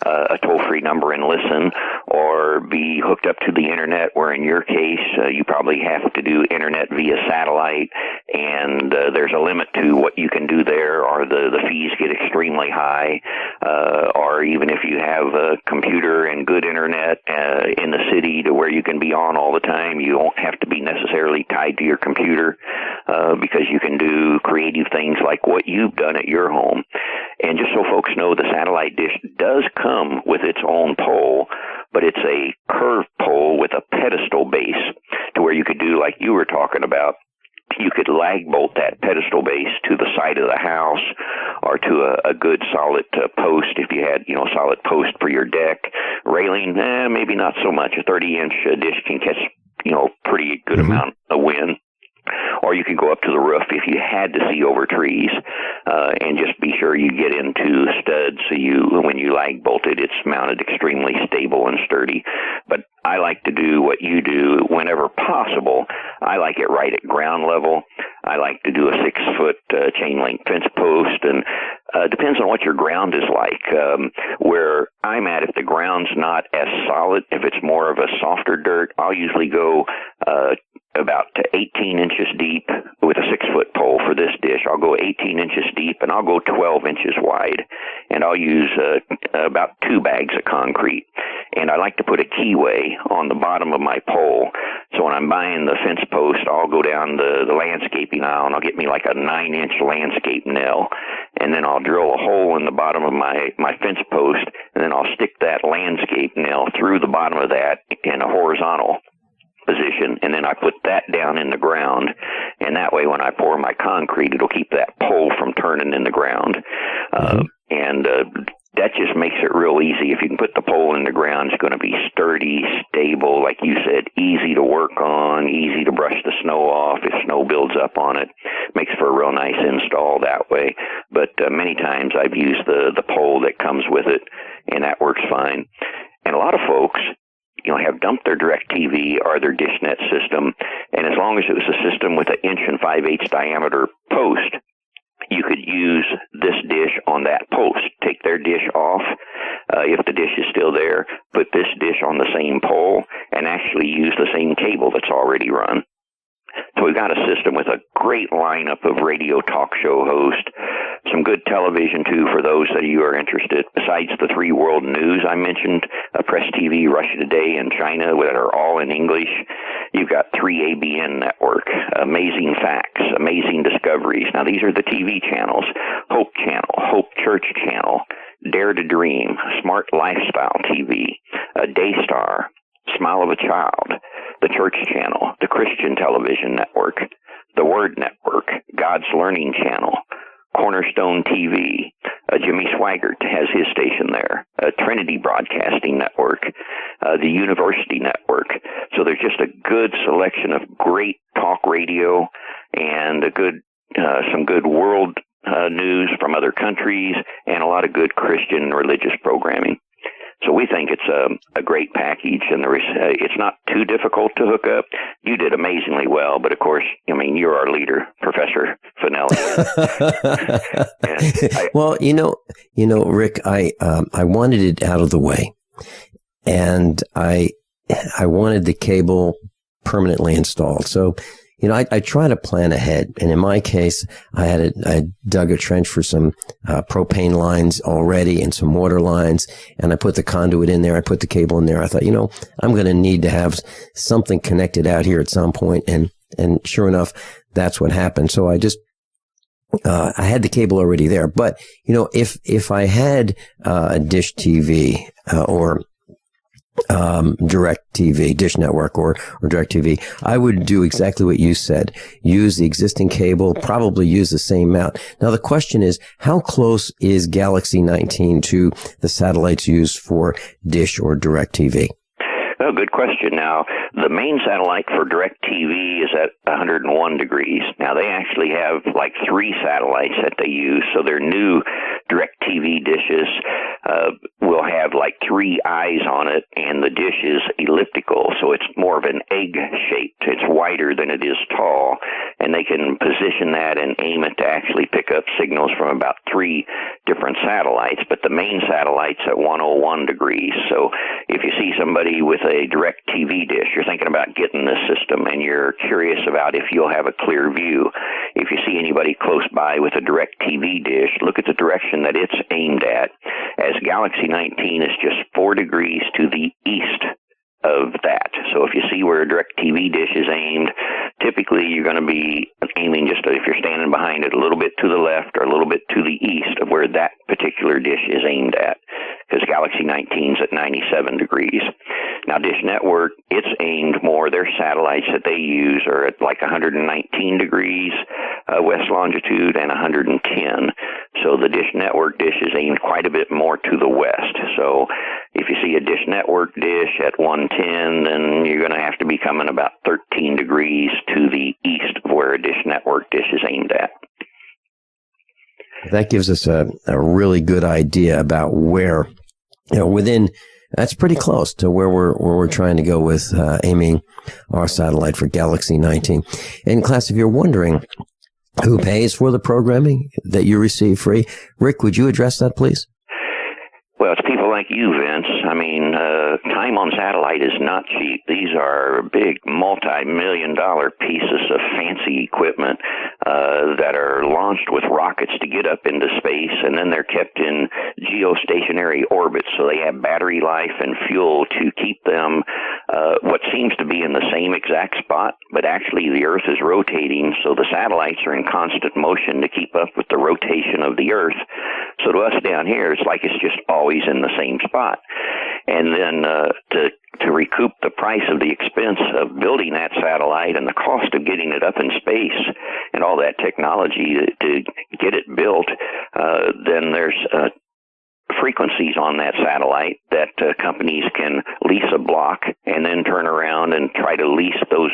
a toll-free number and listen, or be hooked up to the internet, where in your case, you probably have to do internet via satellite, and there's a limit to what you can do there, or the fees get extremely high, or even if you have a computer and good internet in the city to where you can be on all the time, you won't have to be necessarily tied to your computer, because you can do creative things like what you've done at your home. And just so folks know, the satellite dish does come with its own pole, but it's a curved pole with a pedestal base to where you could do like you were talking about. You could lag bolt that pedestal base to the side of the house or to a good solid post if you had, solid post for your deck. Railing, maybe not so much. A 30-inch dish can catch, pretty good amount of wind. Or you could go up to the roof if you had to see over trees, and just be sure you get into studs so when you lag bolt it, it's mounted extremely stable and sturdy. But I like to do what you do whenever possible. I like it right at ground level. I like to do a 6-foot chain link fence post, and depends on what your ground is like. Where I'm at, if the ground's not as solid, if it's more of a softer dirt, I'll usually go about 18 inches deep with a 6-foot pole for this dish. I'll go 18 inches deep, and I'll go 12 inches wide, and I'll use about 2 bags of concrete. And I like to put a keyway on the bottom of my pole. So when I'm buying the fence post, I'll go down the landscaping aisle, and I'll get me like a 9-inch landscape nail, and then I'll drill a hole in the bottom of my fence post, and then I'll stick that landscape nail through the bottom of that in a horizontal position, and then I put that down in the ground, and that way when I pour my concrete, it'll keep that pole from turning in the ground. And that just makes it real easy. If you can put the pole in the ground, it's going to be sturdy, stable, like you said, easy to work on, easy to brush the snow off if snow builds up on it. Makes for a real nice install that way. But many times I've used the pole that comes with it, and that works fine. And a lot of folks, have dumped their DirecTV or their DishNet system, and as long as it was a system with an 1 5/8" diameter post, you could use this dish on that post. Take their dish off, if the dish is still there, put this dish on the same pole, and actually use the same cable that's already run. So we've got a system with a great lineup of radio talk show hosts, some good television, too, for those of you who are interested. Besides the 3 world news I mentioned, Press TV, Russia Today, and China, that are all in English. You've got 3 ABN Network, Amazing Facts, Amazing Discoveries. Now, these are the TV channels. Hope Channel, Hope Church Channel, Dare to Dream, Smart Lifestyle TV, Daystar, Smile of a Child, the Church Channel, the Christian Television Network, the Word Network, God's Learning Channel, Cornerstone TV, Jimmy Swaggart has his station there, Trinity Broadcasting Network, the University Network. So there's just a good selection of great talk radio and some good world news from other countries and a lot of good Christian and religious programming. So we think it's a great package, and it's not too difficult to hook up. You did amazingly well, but of course, I mean, you're our leader, Professor Finelli. Well, Rick, I wanted it out of the way, and I wanted the cable permanently installed. So, I try to plan ahead, and in my case, I dug a trench for some propane lines already and some water lines, and I put the conduit in there. I put the cable in there. I thought, I'm going to need to have something connected out here at some point, and sure enough, that's what happened. So I just I had the cable already there, but if I had a dish TV or Direct TV, Dish Network or Direct TV, I would do exactly what you said. Use the existing cable, probably use the same mount. Now the question is, how close is Galaxy 19 to the satellites used for Dish or Direct TV? Oh, good question. Now, the main satellite for Direct TV is at 101 degrees. Now, they actually have like 3 satellites that they use, so their new Direct TV dishes will have like 3 eyes on it, and the dish is elliptical, so it's more of an egg shaped. It's wider than it is tall, and they can position that and aim it to actually pick up signals from about 3 different satellites, but the main satellite's at 101 degrees. So if you see somebody with a Direct TV dish, you're thinking about getting this system, and you're curious about if you'll have a clear view. If you see anybody close by with a Direct TV dish, look at the direction that it's aimed at, as Galaxy 19 is just 4 degrees to the east of that. So if you see where a Direct TV dish is aimed, typically you're going to be aiming just, if you're standing behind it, a little bit to the left or a little bit to the east of where that particular dish is aimed at, because Galaxy 19 is at 97 degrees. Now, Dish Network, it's aimed more, their satellites that they use are at like 119 degrees west longitude and 110. So the Dish Network dish is aimed quite a bit more to the west. So if you see a Dish Network dish at 110, then you're going to have to be coming about 13 degrees to the east of where a Dish Network dish is aimed at. That gives us a really good idea about where, that's pretty close to where we're trying to go with aiming our satellite for Galaxy 19. And class, if you're wondering who pays for the programming that you receive free, Rick, would you address that, please? Well, it's people like you, Vince. I mean, time on satellite is not cheap. These are big, multi-million-dollar pieces of fancy equipment that are launched with rockets to get up into space, and then they're kept in geostationary orbits, so they have battery life and fuel to keep them what seems to be in the same exact spot, but actually the Earth is rotating, so the satellites are in constant motion to keep up with the rotation of the Earth. So to us down here, it's like it's just always in the same spot. And then to recoup the price of the expense of building that satellite and the cost of getting it up in space and all that technology to get it built, then there's frequencies on that satellite that companies can lease a block and then turn around and try to lease those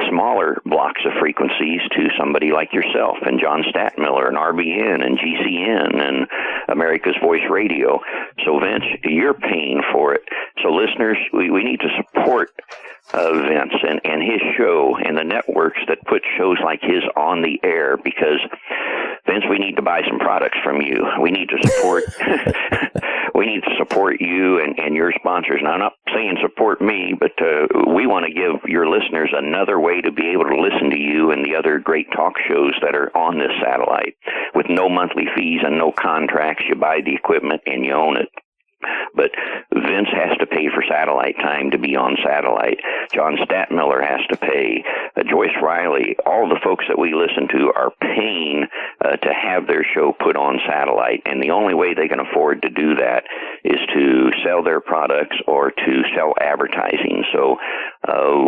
smaller blocks of frequencies to somebody like yourself and John Statmiller and RBN and GCN and America's Voice Radio. So, Vince, you're paying for it. So, listeners, we need to support Vince and his show and the networks that put shows like his on the air, because, Vince, we need to buy some products from you. We need to support we need to support you and your sponsors. Now, I'm not saying support me, but we want to give your listeners another way to be able to listen to you and the other great talk shows that are on this satellite with no monthly fees and no contracts. You buy the equipment and you own it. But Vince has to pay for satellite time to be on satellite. John Statmiller has to pay. Joyce Riley, all the folks that we listen to are paying to have their show put on satellite. And the only way they can afford to do that is to sell their products or to sell advertising. So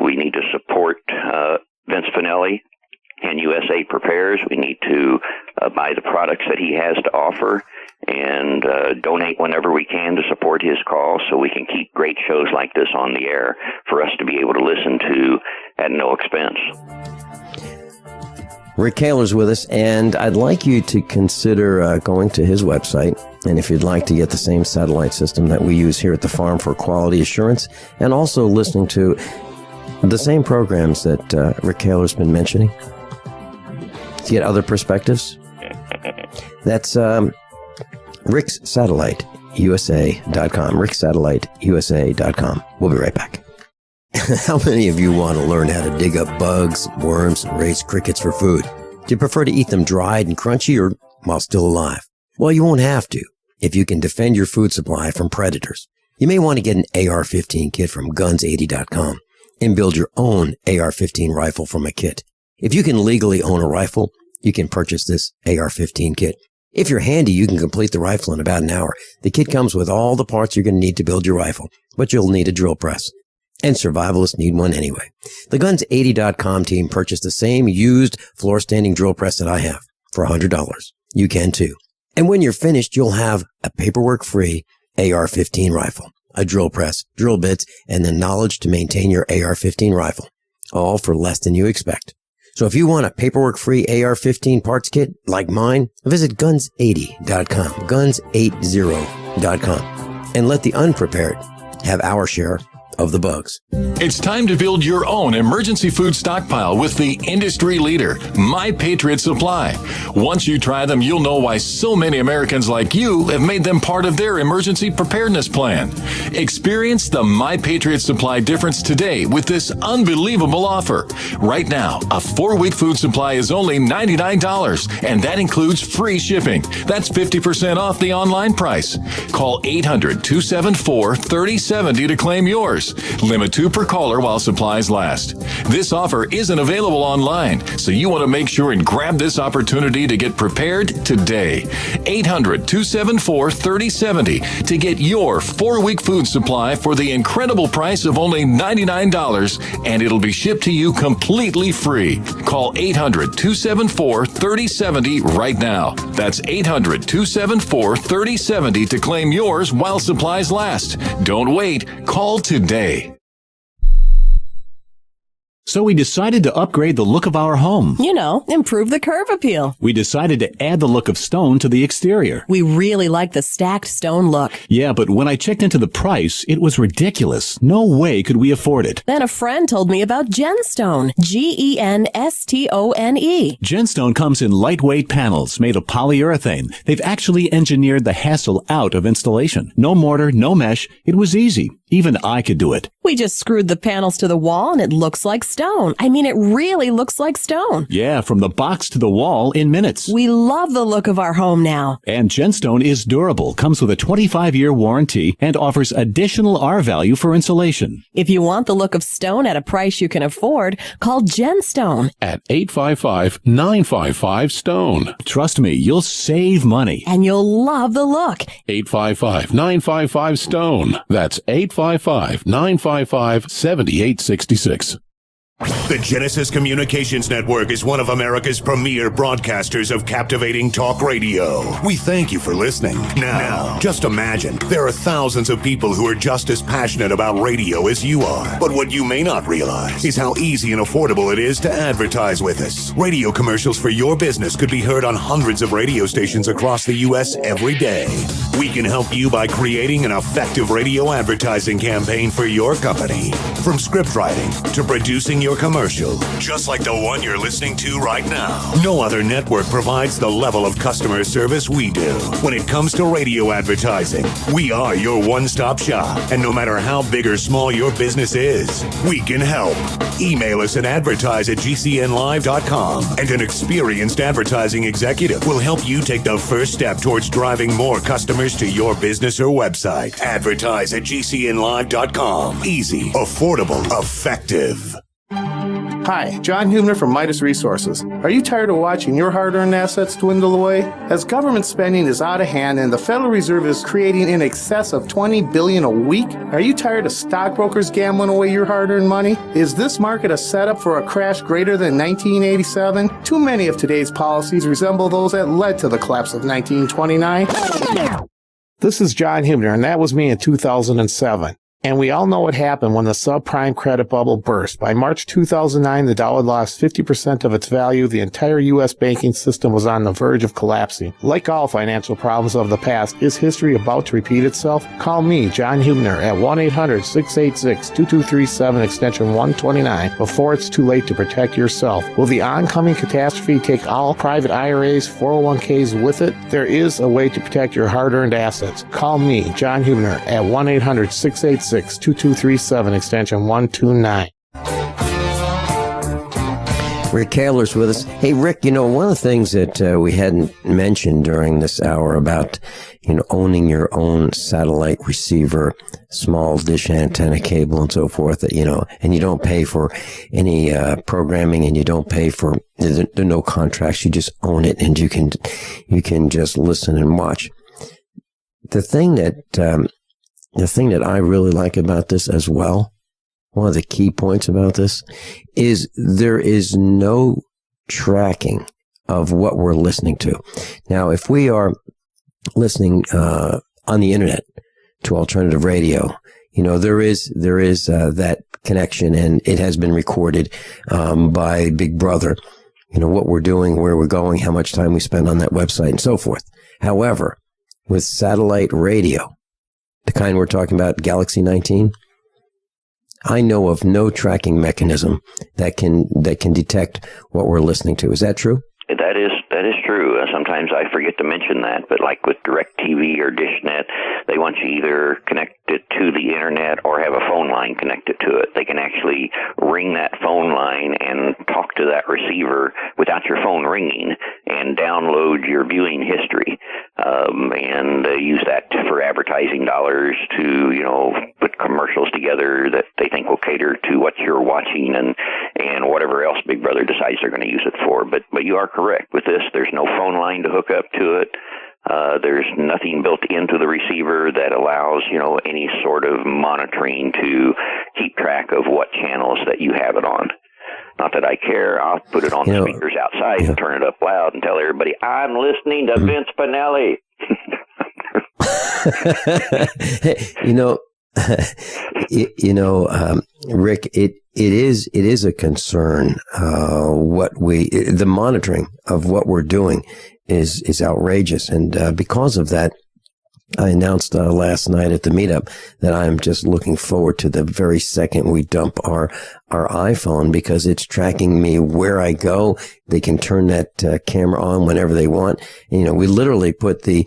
we need to support Vince Finelli and USA Prepares. We need to buy the products that he has to offer and donate whenever we can to support his cause so we can keep great shows like this on the air for us to be able to listen to at no expense. Rick Caylor's with us, and I'd like you to consider going to his website, and if you'd like to get the same satellite system that we use here at the farm for quality assurance, and also listening to the same programs that Rick Caylor's been mentioning, to get other perspectives, that's ricksatelliteusa.com, ricksatelliteusa.com. We'll be right back. How many of you want to learn how to dig up bugs, worms, and raise crickets for food? Do you prefer to eat them dried and crunchy or while still alive? Well, you won't have to if you can defend your food supply from predators. You may want to get an AR-15 kit from guns80.com and build your own AR-15 rifle from a kit. If you can legally own a rifle, you can purchase this AR-15 kit. If you're handy, you can complete the rifle in about an hour. The kit comes with all the parts you're going to need to build your rifle, but you'll need a drill press. And survivalists need one anyway. The Guns80.com team purchased the same used floor-standing drill press that I have for $100. You can too. And when you're finished, you'll have a paperwork-free AR-15 rifle, a drill press, drill bits, and the knowledge to maintain your AR-15 rifle, all for less than you expect. So if you want a paperwork-free AR-15 parts kit like mine, visit Guns80.com, Guns80.com, and let the unprepared have our share of the bugs. It's time to build your own emergency food stockpile with the industry leader, My Patriot Supply. Once you try them, you'll know why so many Americans like you have made them part of their emergency preparedness plan. Experience the My Patriot Supply difference today with this unbelievable offer. Right now, a 4-week food supply is only $99, and that includes free shipping. That's 50% off the online price. Call 800-274-3070 to claim yours. Limit 2 per caller while supplies last. This offer isn't available online, so you want to make sure and grab this opportunity to get prepared today. 800-274-3070 to get your 4-week food supply for the incredible price of only $99, and it'll be shipped to you completely free. Call 800-274-3070 right now. That's 800-274-3070 to claim yours while supplies last. Don't wait. Call today. So we decided to upgrade the look of our home. You know, improve the curb appeal. We decided to add the look of stone to the exterior. We really like the stacked stone look. Yeah, but when I checked into the price, it was ridiculous. No way could we afford it. Then a friend told me about Genstone. Genstone. Genstone comes in lightweight panels made of polyurethane. They've actually engineered the hassle out of installation. No mortar, no mesh. It was easy. Even I could do it. We just screwed the panels to the wall and it looks like stone. I mean, it really looks like stone. Yeah, from the box to the wall in minutes. We love the look of our home now. And Genstone is durable, comes with a 25-year warranty, and offers additional R value for insulation. If you want the look of stone at a price you can afford, call Genstone at 855-955-STONE. Trust me, you'll save money. And you'll love the look. 855-955-STONE. That's 855-955-7866. The Genesis Communications Network is one of America's premier broadcasters of captivating talk radio. We thank you for listening. Now, just imagine, there are thousands of people who are just as passionate about radio as you are. But what you may not realize is how easy and affordable it is to advertise with us. Radio commercials for your business could be heard on hundreds of radio stations across the U.S. every day. We can help you by creating an effective radio advertising campaign for your company. From script writing to producing your commercial, just like the one you're listening to right now. No other network provides the level of customer service we do. When it comes to radio advertising, we are your one-stop shop. And no matter how big or small your business is, we can help. Email us at advertise@gcnlive.com, and an experienced advertising executive will help you take the first step towards driving more customers to your business or website. Advertise@gcnlive.com. Easy, affordable, effective. Hi, John Hubner from Midas Resources. Are you tired of watching your hard-earned assets dwindle away? As government spending is out of hand and the Federal Reserve is creating in excess of $20 billion a week, are you tired of stockbrokers gambling away your hard-earned money? Is this market a setup for a crash greater than 1987? Too many of today's policies resemble those that led to the collapse of 1929. This is John Hubner, and that was me in 2007. And we all know what happened when the subprime credit bubble burst. By March 2009, the dollar lost 50% of its value. The entire U.S. banking system was on the verge of collapsing. Like all financial problems of the past, is history about to repeat itself? Call me, John Hubner, at 1-800-686-2237, extension 129, before it's too late to protect yourself. Will the oncoming catastrophe take all private IRAs, 401ks with it? There is a way to protect your hard-earned assets. Call me, John Hubner, at 1-800-686-2237, extension 129. Rick Caylor's with us. Hey, Rick, one of the things that we hadn't mentioned during this hour about, owning your own satellite receiver, small dish antenna cable and so forth, that, and you don't pay for any programming, and you don't pay for, there are no contracts. You just own it, and you can just listen and watch. The thing that I really like about this as well, one of the key points about this, is there is no tracking of what we're listening to. Now, if we are listening on the internet to alternative radio, there is that connection, and it has been recorded by Big Brother. What we're doing, where we're going, how much time we spend on that website, and so forth. However, with satellite radio, the kind we're talking about, Galaxy 19, I know of no tracking mechanism that can detect what we're listening to. Is that true? That is true. Sometimes I forget to mention that, but like with DirecTV or DishNet, they want you either connected to the internet or have a phone line connected to it. They can actually ring that phone line and talk to that receiver without your phone ringing and download your viewing history. And they use that for advertising dollars to, put commercials together that they think will cater to what you're watching and whatever else Big Brother decides they're going to use it for. But you are correct. With this, there's no phone line to hook up to it. There's nothing built into the receiver that allows, any sort of monitoring to keep track of what channels that you have it on. Not that I care. I'll put it on the speakers outside and turn it up loud and tell everybody, I'm listening to Vince Finelli. Rick, it is a concern. The monitoring of what we're doing is outrageous. And because of that, I announced last night at the meetup that I'm just looking forward to the very second we dump our iPhone, because it's tracking me where I go. They can turn that camera on whenever they want. And, we literally put the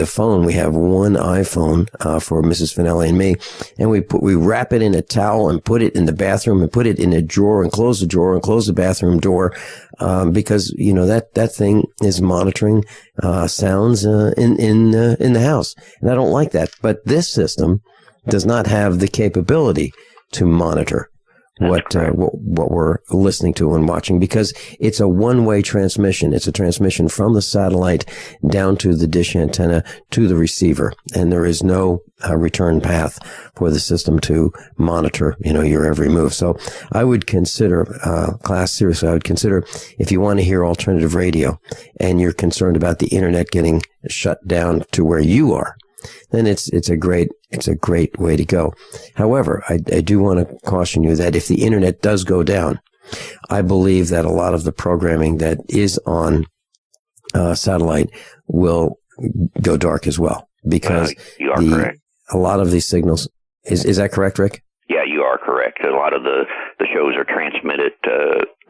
phone. We have one iPhone for Mrs. Finelli and me, and we wrap it in a towel and put it in the bathroom and put it in a drawer and close the drawer and close the bathroom door, because that thing is monitoring sounds in the house, and I don't like that. But this system does not have the capability to monitor what we're listening to and watching, because it's a one-way transmission. It's a transmission from the satellite down to the dish antenna to the receiver, and there is no return path for the system to monitor, your every move. So I would consider, seriously, I would consider, if you want to hear alternative radio and you're concerned about the internet getting shut down to where you are, then it's a great way to go. However, I do want to caution you that if the internet does go down, I believe that a lot of the programming that is on satellite will go dark as well, because you are correct. A lot of these signals, is that correct, Rick? Yeah, you are correct. fact, a lot of the shows are transmitted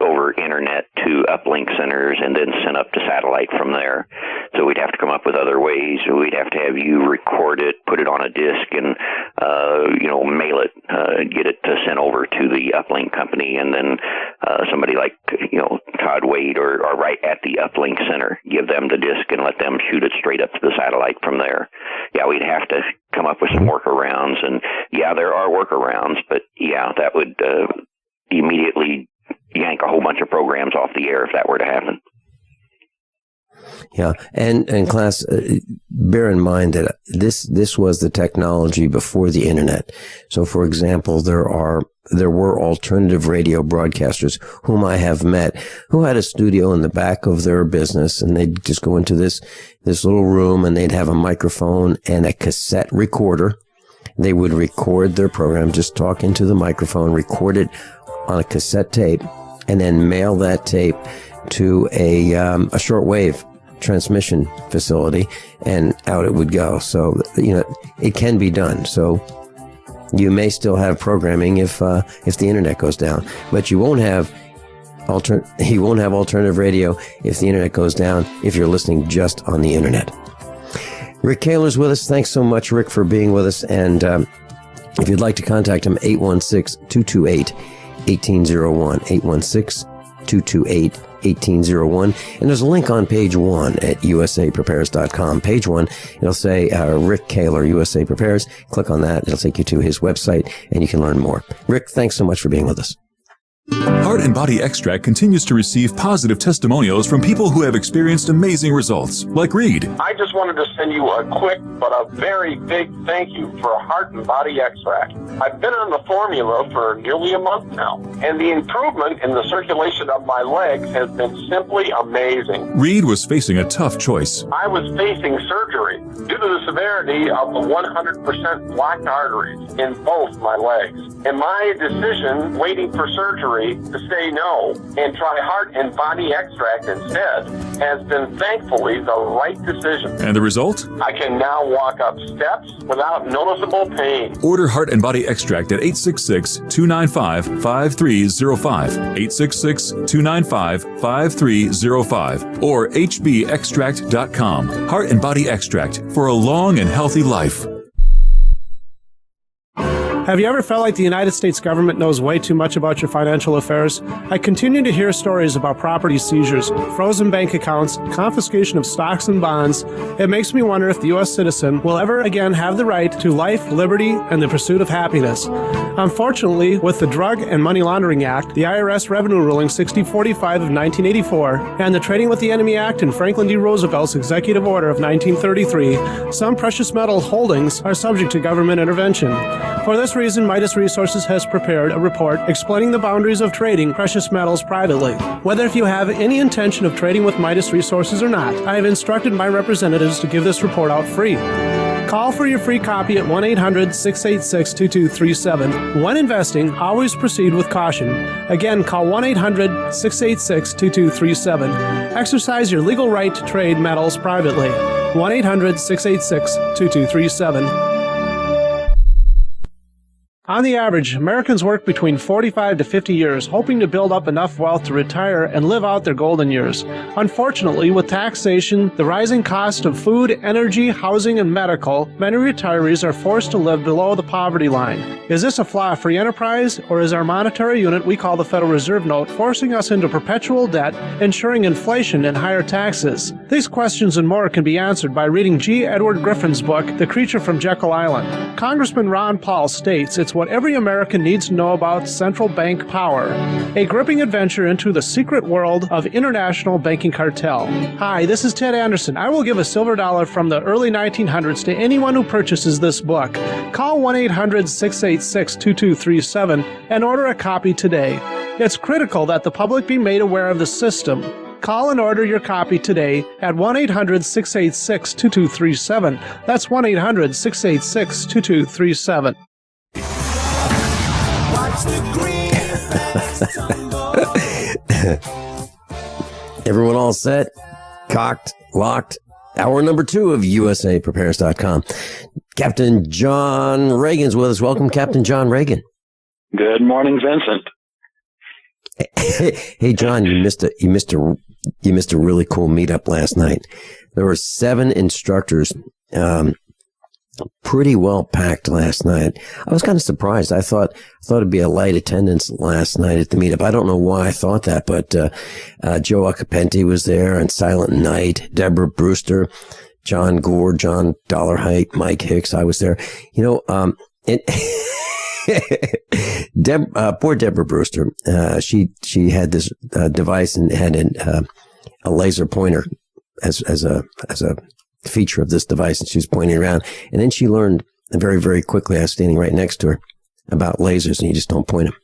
over internet to uplink centers and then sent up to satellite from there. So we'd have to come up with other ways. We'd have to have you record it, put it on a disc, and mail it, get it sent over to the uplink company, and then somebody like Todd Wade or right at the uplink center, give them the disc and let them shoot it straight up to the satellite from there. Yeah, we'd have to come up with some workarounds, and yeah, there are workarounds, but yeah, that would immediately yank a whole bunch of programs off the air if that were to happen. Yeah, and class, bear in mind that this was the technology before the internet. So, for example, there were alternative radio broadcasters whom I have met who had a studio in the back of their business, and they'd just go into this little room, and they'd have a microphone and a cassette recorder. They would record their program, just talk into the microphone, record it on a cassette tape, and then mail that tape to a shortwave transmission facility, and out it would go. So, it can be done. So you may still have programming if the internet goes down, but you won't have alternative radio if the internet goes down, if you're listening just on the internet. Rick Caylor's with us. Thanks so much, Rick, for being with us. And if you'd like to contact him, 816-228-1801, 816-228-1801. And there's a link on page 1 at usaprepares.com. Page 1, it'll say Rick Caylor, USA Prepares. Click on that. It'll take you to his website, and you can learn more. Rick, thanks so much for being with us. Heart and Body Extract continues to receive positive testimonials from people who have experienced amazing results, like Reed. I just wanted to send you a quick but a very big thank you for Heart and Body Extract. I've been on the formula for nearly a month now, and the improvement in the circulation of my legs has been simply amazing. Reed was facing a tough choice. I was facing surgery due to the severity of the 100% blocked arteries in both my legs. And my decision, waiting for surgery, to say no and try Heart and Body Extract instead, has been thankfully the right decision. And the result? I can now walk up steps without noticeable pain. Order Heart and Body Extract at 866-295-5305, 866-295-5305, or hbextract.com. Heart and Body Extract for a long and healthy life. Have you ever felt like the United States government knows way too much about your financial affairs? I continue to hear stories about property seizures, frozen bank accounts, confiscation of stocks and bonds. It makes me wonder if the U.S. citizen will ever again have the right to life, liberty, and the pursuit of happiness. Unfortunately, with the Drug and Money Laundering Act, the IRS Revenue Ruling 6045 of 1984, and the Trading with the Enemy Act and Franklin D. Roosevelt's Executive Order of 1933, some precious metal holdings are subject to government intervention. For this reason, Midas Resources has prepared a report explaining the boundaries of trading precious metals privately. Whether if you have any intention of trading with Midas Resources or not, I have instructed my representatives to give this report out free. Call for your free copy at 1-800-686-2237. When investing, always proceed with caution. Again, call 1-800-686-2237. Exercise your legal right to trade metals privately. 1-800-686-2237. On the average, Americans work between 45 to 50 years, hoping to build up enough wealth to retire and live out their golden years. Unfortunately, with taxation, the rising cost of food, energy, housing, and medical, many retirees are forced to live below the poverty line. Is this a flaw of free enterprise, or is our monetary unit we call the Federal Reserve Note forcing us into perpetual debt, ensuring inflation and higher taxes? These questions and more can be answered by reading G. Edward Griffin's book, The Creature from Jekyll Island. Congressman Ron Paul states it's what every American needs to know about central bank power, a gripping adventure into the secret world of international banking cartel. Hi, this is Ted Anderson. I will give a silver dollar from the early 1900s to anyone who purchases this book. Call 1-800-686-2237 and order a copy today. It's critical that the public be made aware of the system. Call and order your copy today at 1-800-686-2237. That's 1-800-686-2237. Everyone all set? Cocked? Locked? Hour number 2 of usaprepares.com. Captain John Regan's with us. Welcome, Captain John Regan. Good morning, Vincent. Hey, John, you missed a really cool meetup last night. There were 7 instructors, pretty well packed last night. I was kind of surprised. I thought it'd be a light attendance last night at the meetup. I don't know why I thought that, but Joe Acapenti was there, and Silent Night, Deborah Brewster, John Gore, John Dollarheight, Mike Hicks. I was there. Poor Deborah Brewster. She had this device and had a laser pointer as a feature of this device, and she was pointing around. And then she learned very, very quickly. I was standing right next to her about lasers, and you just don't point them.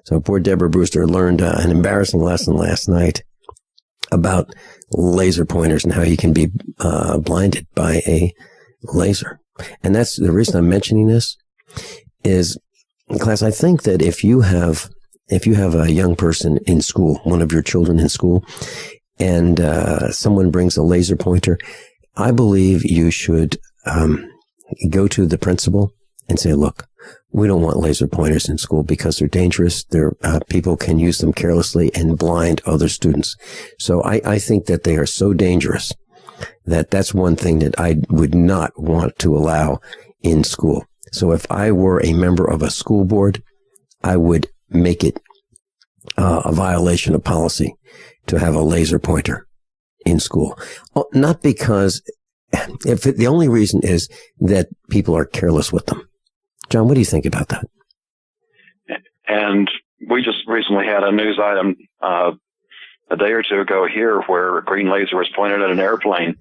So poor Deborah Brewster learned an embarrassing lesson last night about laser pointers and how you can be blinded by a laser. And that's the reason I'm mentioning this is, class, I think that if you have a young person in school, one of your children in school, and someone brings a laser pointer, I believe you should go to the principal and say, look, we don't want laser pointers in school because they're dangerous. People can use them carelessly and blind other students. So I think that they are so dangerous that that's one thing that I would not want to allow in school. So if I were a member of a school board, I would make it a violation of policy to have a laser pointer in school. Not because, the only reason is that people are careless with them. John, what do you think about that? And we just recently had a news item a day or two ago here where a green laser was pointed at an airplane,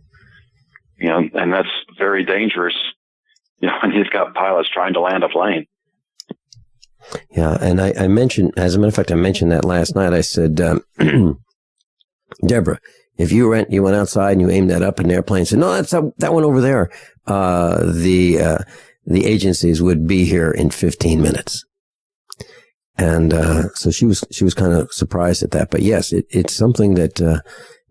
and that's very dangerous, when you've got pilots trying to land a plane. Yeah, and I mentioned, as a matter of fact, I mentioned that last night. I said, Deborah, if you went outside and you aimed that up at an airplane and said, no, that's that one over there, the agencies would be here in 15 minutes. And so she was kind of surprised at that. But yes, it's something that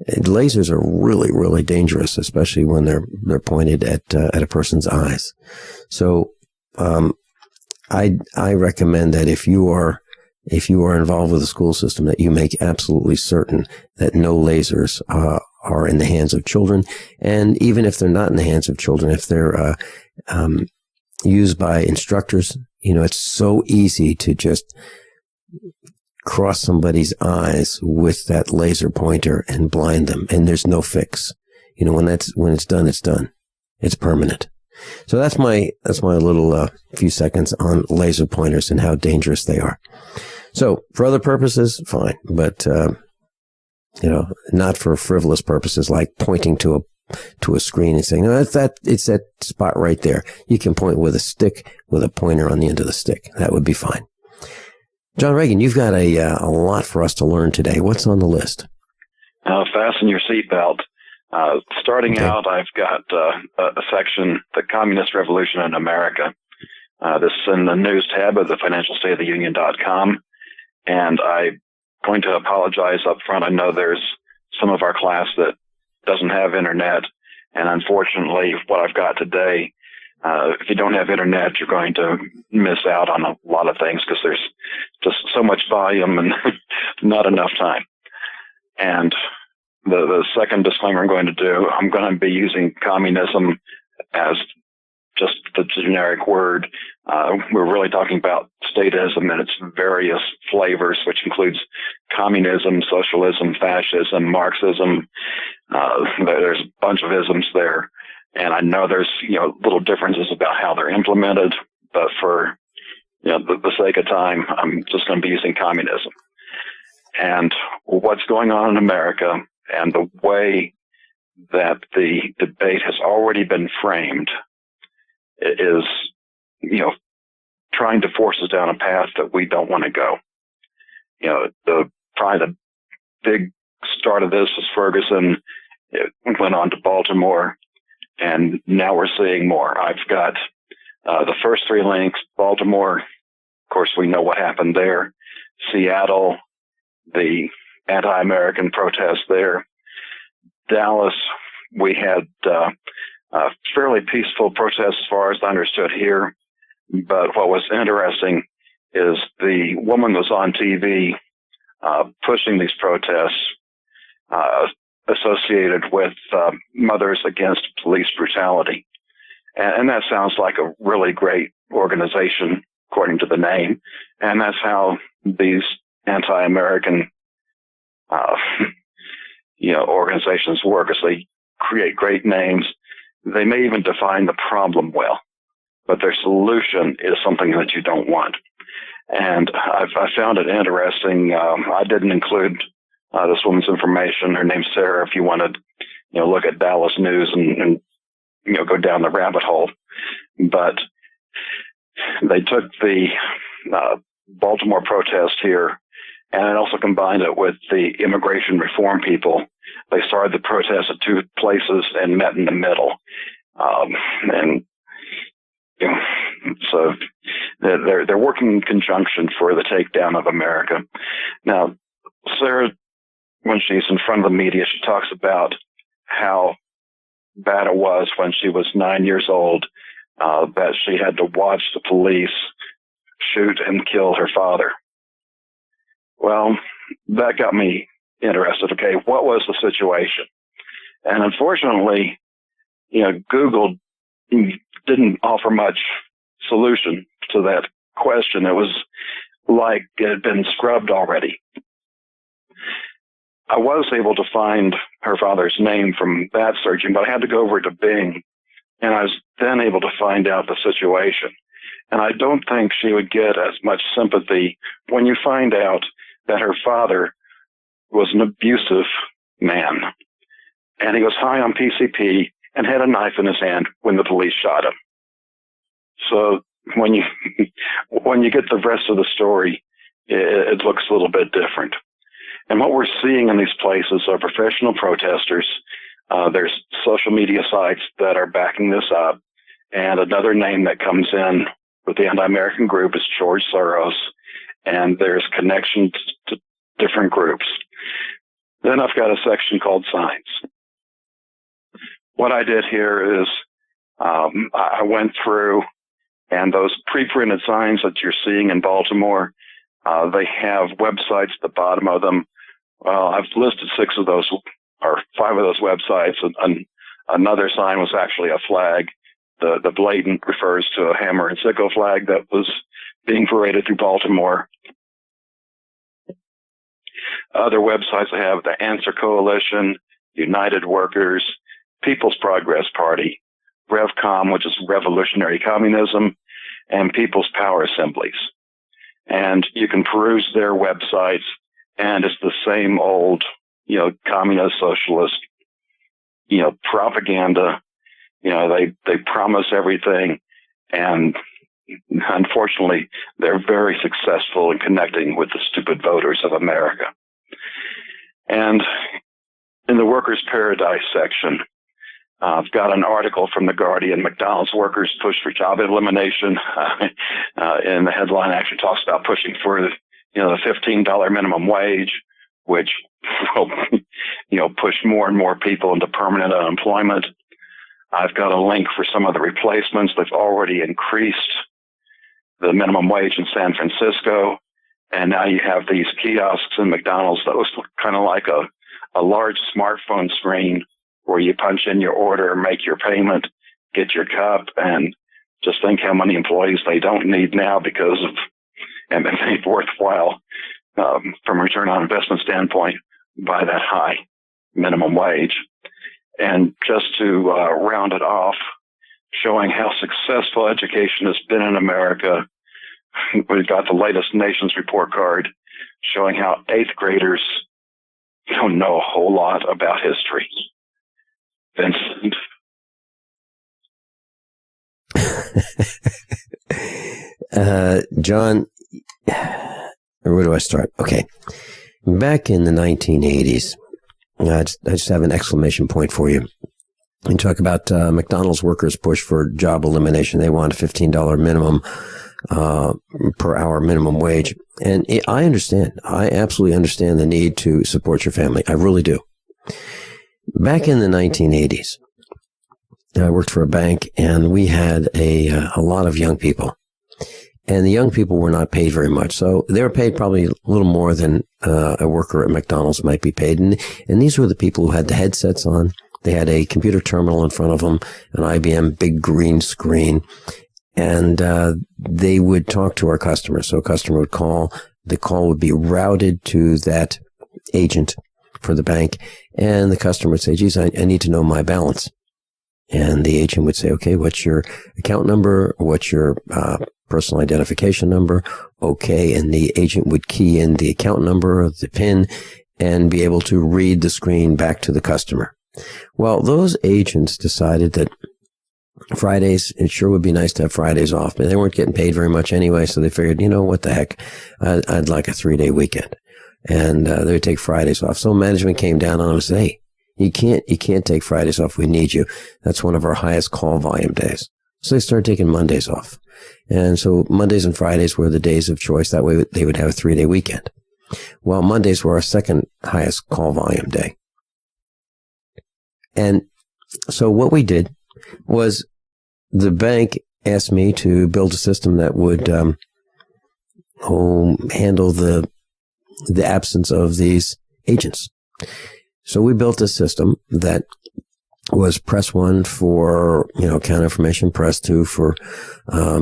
lasers are really, really dangerous, especially when they're pointed at a person's eyes. So I recommend that if you are involved with the school system, that you make absolutely certain that no lasers are in the hands of children. And even if they're not in the hands of children, if they're used by instructors, it's so easy to just cross somebody's eyes with that laser pointer and blind them, and there's no fix. When it's done, it's done. It's permanent. So that's my little few seconds on laser pointers and how dangerous they are. So for other purposes, fine, but not for frivolous purposes like pointing to a screen and saying, no, it's that spot right there. You can point with a stick with a pointer on the end of the stick. That would be fine. John Regan, you've got a lot for us to learn today. What's on the list? Fasten your seatbelt. Starting out, I've got a section, The Communist Revolution in America. This is in the news tab of the financialstateoftheunion.com. And I'm going to apologize up front. I know there's some of our class that doesn't have internet. And unfortunately, what I've got today, if you don't have internet, you're going to miss out on a lot of things because there's just so much volume and not enough time. And the second disclaimer I'm going to do, I'm going to be using communism as just the generic word. We're really talking about statism and its various flavors, which includes communism, socialism, fascism, Marxism. There's a bunch of isms there. And I know there's, little differences about how they're implemented, but for, the sake of time, I'm just going to be using communism. And what's going on in America and the way that the debate has already been framed is, trying to force us down a path that we don't want to go. Probably the big start of this was Ferguson. It went on to Baltimore, and now we're seeing more. I've got the first 3 links: Baltimore, of course, we know what happened there; Seattle, the anti-American protests there; Dallas, we had fairly peaceful protests as far as I understood here. But what was interesting is the woman was on TV pushing these protests associated with Mothers Against Police Brutality. And that sounds like a really great organization, according to the name. And that's how these anti-American, organizations work, as they create great names. They may even define the problem well, but their solution is something that you don't want. And I found it interesting. I didn't include this woman's information. Her name's Sarah. If you want to, look at Dallas News and go down the rabbit hole. But they took the Baltimore protest here and also combined it with the immigration reform people. They started the protest at two places and met in the middle. So they're working in conjunction for the takedown of America. Now, Sarah, when she's in front of the media, she talks about how bad it was when she was 9 years old, that she had to watch the police shoot and kill her father. Well, that got me interested. Okay, what was the situation? And unfortunately, Google didn't offer much solution to that question. It was like it had been scrubbed already. I was able to find her father's name from that searching, but I had to go over to Bing, and I was then able to find out the situation. And I don't think she would get as much sympathy when you find out that her father was an abusive man, and he was high on PCP and had a knife in his hand when the police shot him. So when you get the rest of the story, it looks a little bit different. And what we're seeing in these places are professional protesters. There's social media sites that are backing this up. And another name that comes in with the anti-American group is George Soros. And there's connections to different groups. Then I've got a section called signs. What I did here is I went through, and those pre-printed signs that you're seeing in Baltimore, they have websites at the bottom of them. Well, I've listed 6 of those, or 5 of those websites, and another sign was actually a flag. The blatant refers to a hammer and sickle flag that was being paraded through Baltimore. Other websites I have the Answer Coalition, United Workers, People's Progress Party, RevCom, which is Revolutionary Communism, and People's Power Assemblies. And you can peruse their websites, and it's the same old, communist, socialist, propaganda. They promise everything, and unfortunately, they're very successful in connecting with the stupid voters of America. And in the Workers' Paradise section, I've got an article from The Guardian, McDonald's workers push for job elimination. And the headline actually talks about pushing for, the $15 minimum wage, which will, push more and more people into permanent unemployment. I've got a link for some of the replacements. They've already increased the minimum wage in San Francisco. And now you have these kiosks in McDonald's that look kind of like a large smartphone screen where you punch in your order, make your payment, get your cup, and just think how many employees they don't need now because of, and they think worthwhile from a return on investment standpoint by that high minimum wage. And just to round it off, showing how successful education has been in America, we've got the latest Nations Report card showing how 8th graders don't know a whole lot about history. Vincent. John, where do I start? Okay. Back in the 1980s, I just have an exclamation point for you. You talk about McDonald's workers push for job elimination. They want a $15 minimum per hour minimum wage. And I understand. I absolutely understand the need to support your family. I really do. Back in the 1980s, I worked for a bank, and we had a lot of young people. And the young people were not paid very much. So they were paid probably a little more than a worker at McDonald's might be paid. And these were the people who had the headsets on. They had a computer terminal in front of them, an IBM big green screen. And they would talk to our customers. So a customer would call. The call would be routed to that agent for the bank. And the customer would say, geez, I need to know my balance. And the agent would say, okay, what's your account number? What's your personal identification number? Okay. And the agent would key in the account number, the PIN, and be able to read the screen back to the customer. Well, those agents decided that Fridays, it sure would be nice to have Fridays off, but they weren't getting paid very much anyway. So they figured, what the heck? I'd like a 3-day weekend. And they would take Fridays off. So management came down on them and said, hey, you can't take Fridays off. We need you. That's one of our highest call volume days. So they started taking Mondays off. And so Mondays and Fridays were the days of choice. That way they would have a 3-day weekend. Well, Mondays were our second highest call volume day. And so what we did was the bank asked me to build a system that would handle the absence of these agents. So we built a system that was press 1 for, account information, press 2 for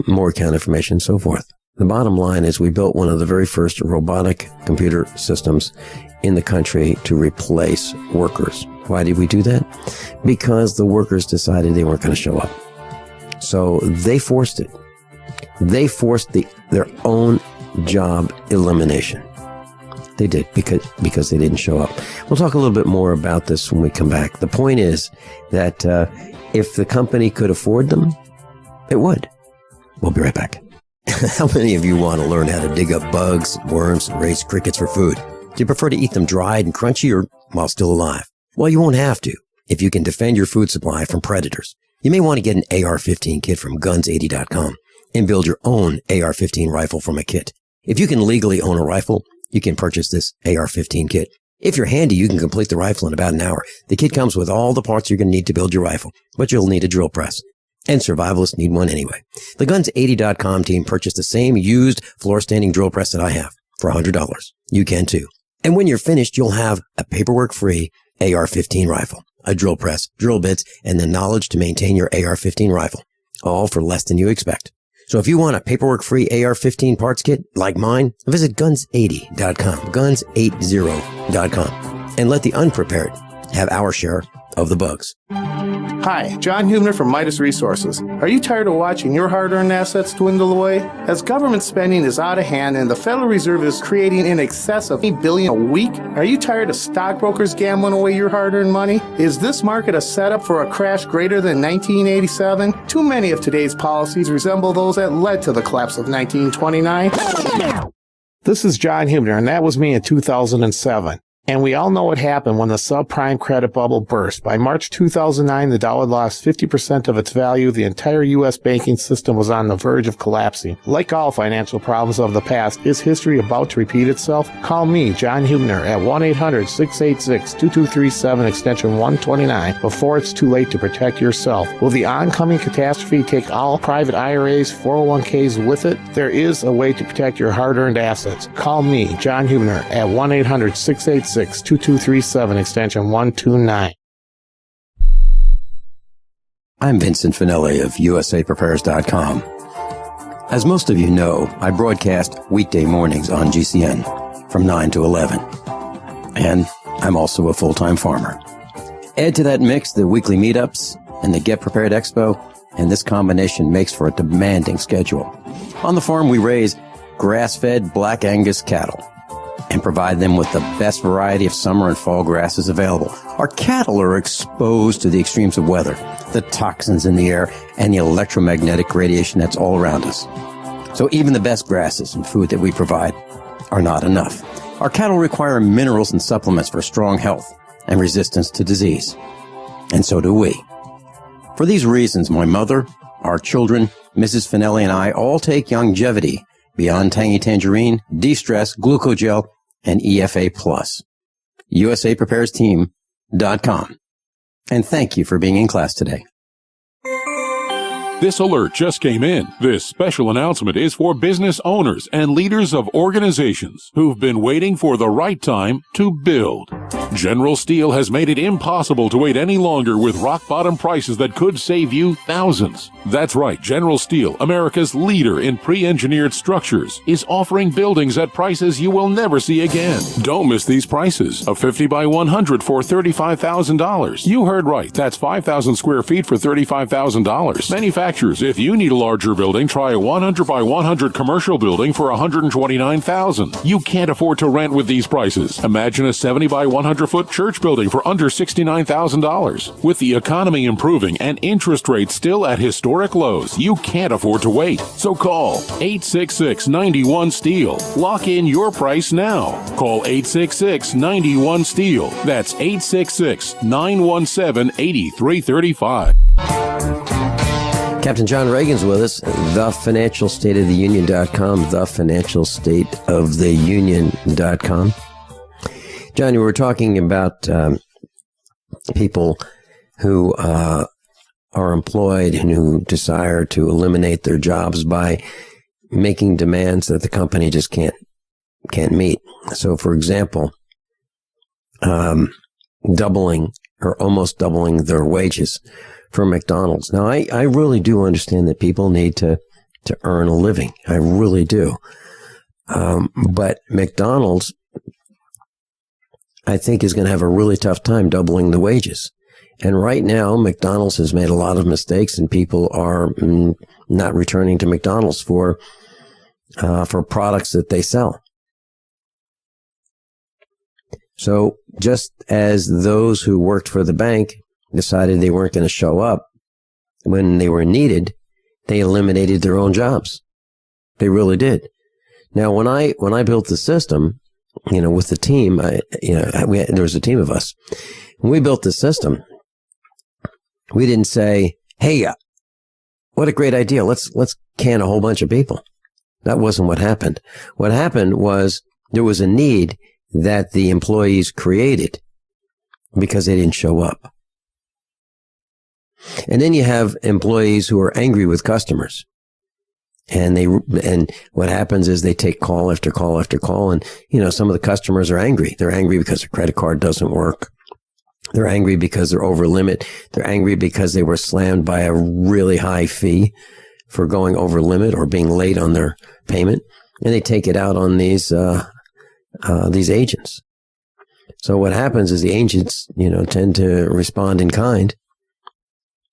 more account information, and so forth. The bottom line is we built one of the very first robotic computer systems in the country to replace workers. Why did we do that? Because the workers decided they weren't going to show up. So they forced it. They forced their own job elimination. They did because they didn't show up. We'll talk a little bit more about this when we come back. The point is that if the company could afford them, it would. We'll be right back. How many of you want to learn how to dig up bugs, worms, and raise crickets for food? Do you prefer to eat them dried and crunchy or while still alive? Well, you won't have to if you can defend your food supply from predators. You may want to get an AR-15 kit from guns80.com and build your own AR-15 rifle from a kit. If you can legally own a rifle, you can purchase this AR-15 kit. If you're handy, you can complete the rifle in about an hour. The kit comes with all the parts you're going to need to build your rifle, but you'll need a drill press. And survivalists need one anyway. The Guns80.com team purchased the same used floor-standing drill press that I have for $100. You can too. And when you're finished, you'll have a paperwork-free AR-15 rifle, a drill press, drill bits, and the knowledge to maintain your AR-15 rifle, all for less than you expect. So if you want a paperwork-free AR-15 parts kit like mine, visit Guns80.com, Guns80.com, and let the unprepared have our share of the bugs. Hi, John Hubner from Midas Resources. Are you tired of watching your hard-earned assets dwindle away? As government spending is out of hand and the Federal Reserve is creating in excess of $8 billion a week, are you tired of stockbrokers gambling away your hard-earned money? Is this market a setup for a crash greater than 1987? Too many of today's policies resemble those that led to the collapse of 1929. This is John Hubner, and that was me in 2007. And we all know what happened when the subprime credit bubble burst. By March 2009, the dollar lost 50% of its value. The entire U.S. banking system was on the verge of collapsing. Like all financial problems of the past, is history about to repeat itself? Call me, John Hubner, at 1-800-686-2237, extension 129, before it's too late to protect yourself. Will the oncoming catastrophe take all private IRAs, 401ks with it? There is a way to protect your hard-earned assets. Call me, John Hubner, at 1-800-686-2237, extension 129. I'm Vincent Finelli of USAPrepares.com. As most of you know, I broadcast weekday mornings on GCN from 9 to 11. And I'm also a full-time farmer. Add to that mix the weekly meetups and the Get Prepared Expo, and this combination makes for a demanding schedule. On the farm, we raise grass-fed Black Angus cattle and provide them with the best variety of summer and fall grasses available. Our cattle are exposed to the extremes of weather, the toxins in the air, and the electromagnetic radiation that's all around us. So even the best grasses and food that we provide are not enough. Our cattle require minerals and supplements for strong health and resistance to disease. And so do we. For these reasons, my mother, our children, Mrs. Finelli, and I all take longevity beyond Tangy Tangerine, De-Stress, Glucogel, and EFA+. USAPreparesTeam.com. And thank you for being in class today. This alert just came in. This special announcement is for business owners and leaders of organizations who've been waiting for the right time to build. General Steel has made it impossible to wait any longer with rock-bottom prices that could save you thousands. That's right, General Steel, America's leader in pre-engineered structures, is offering buildings at prices you will never see again. Don't miss these prices. A 50 by 100 for $35,000. You heard right, that's 5,000 square feet for $35,000. Manufacturers, if you need a larger building, try a 100 by 100 commercial building for $129,000. You can't afford to rent with these prices. Imagine a 70 by 100-foot church building for under $69,000. With the economy improving and interest rates still at historic lows, you can't afford to wait. So call 866-91-STEEL. Lock in your price now. Call 866-91-STEEL. That's 866-917-8335. Captain John Regan's with us, thefinancialstateoftheunion.com, thefinancialstateoftheunion.com. John, you were talking about people who are employed and who desire to eliminate their jobs by making demands that the company just can't meet. So, for example, doubling or almost doubling their wages for McDonald's. Now, I really do understand that people need to earn a living. I really do. But McDonald's, I think, is going to have a really tough time doubling the wages. And right now, McDonald's has made a lot of mistakes, and people are not returning to McDonald's for products that they sell. So just as those who worked for the bank decided they weren't going to show up when they were needed, they eliminated their own jobs. They really did. Now, when I built the system, with the team, there was a team of us. When we built the system, we didn't say, "Hey, what a great idea! Let's can a whole bunch of people." That wasn't what happened. What happened was there was a need that the employees created because they didn't show up. And then you have employees who are angry with customers. And what happens is they take call after call after call. And, some of the customers are angry. They're angry because their credit card doesn't work. They're angry because they're over limit. They're angry because they were slammed by a really high fee for going over limit or being late on their payment. And they take it out on these agents. So what happens is the agents, tend to respond in kind.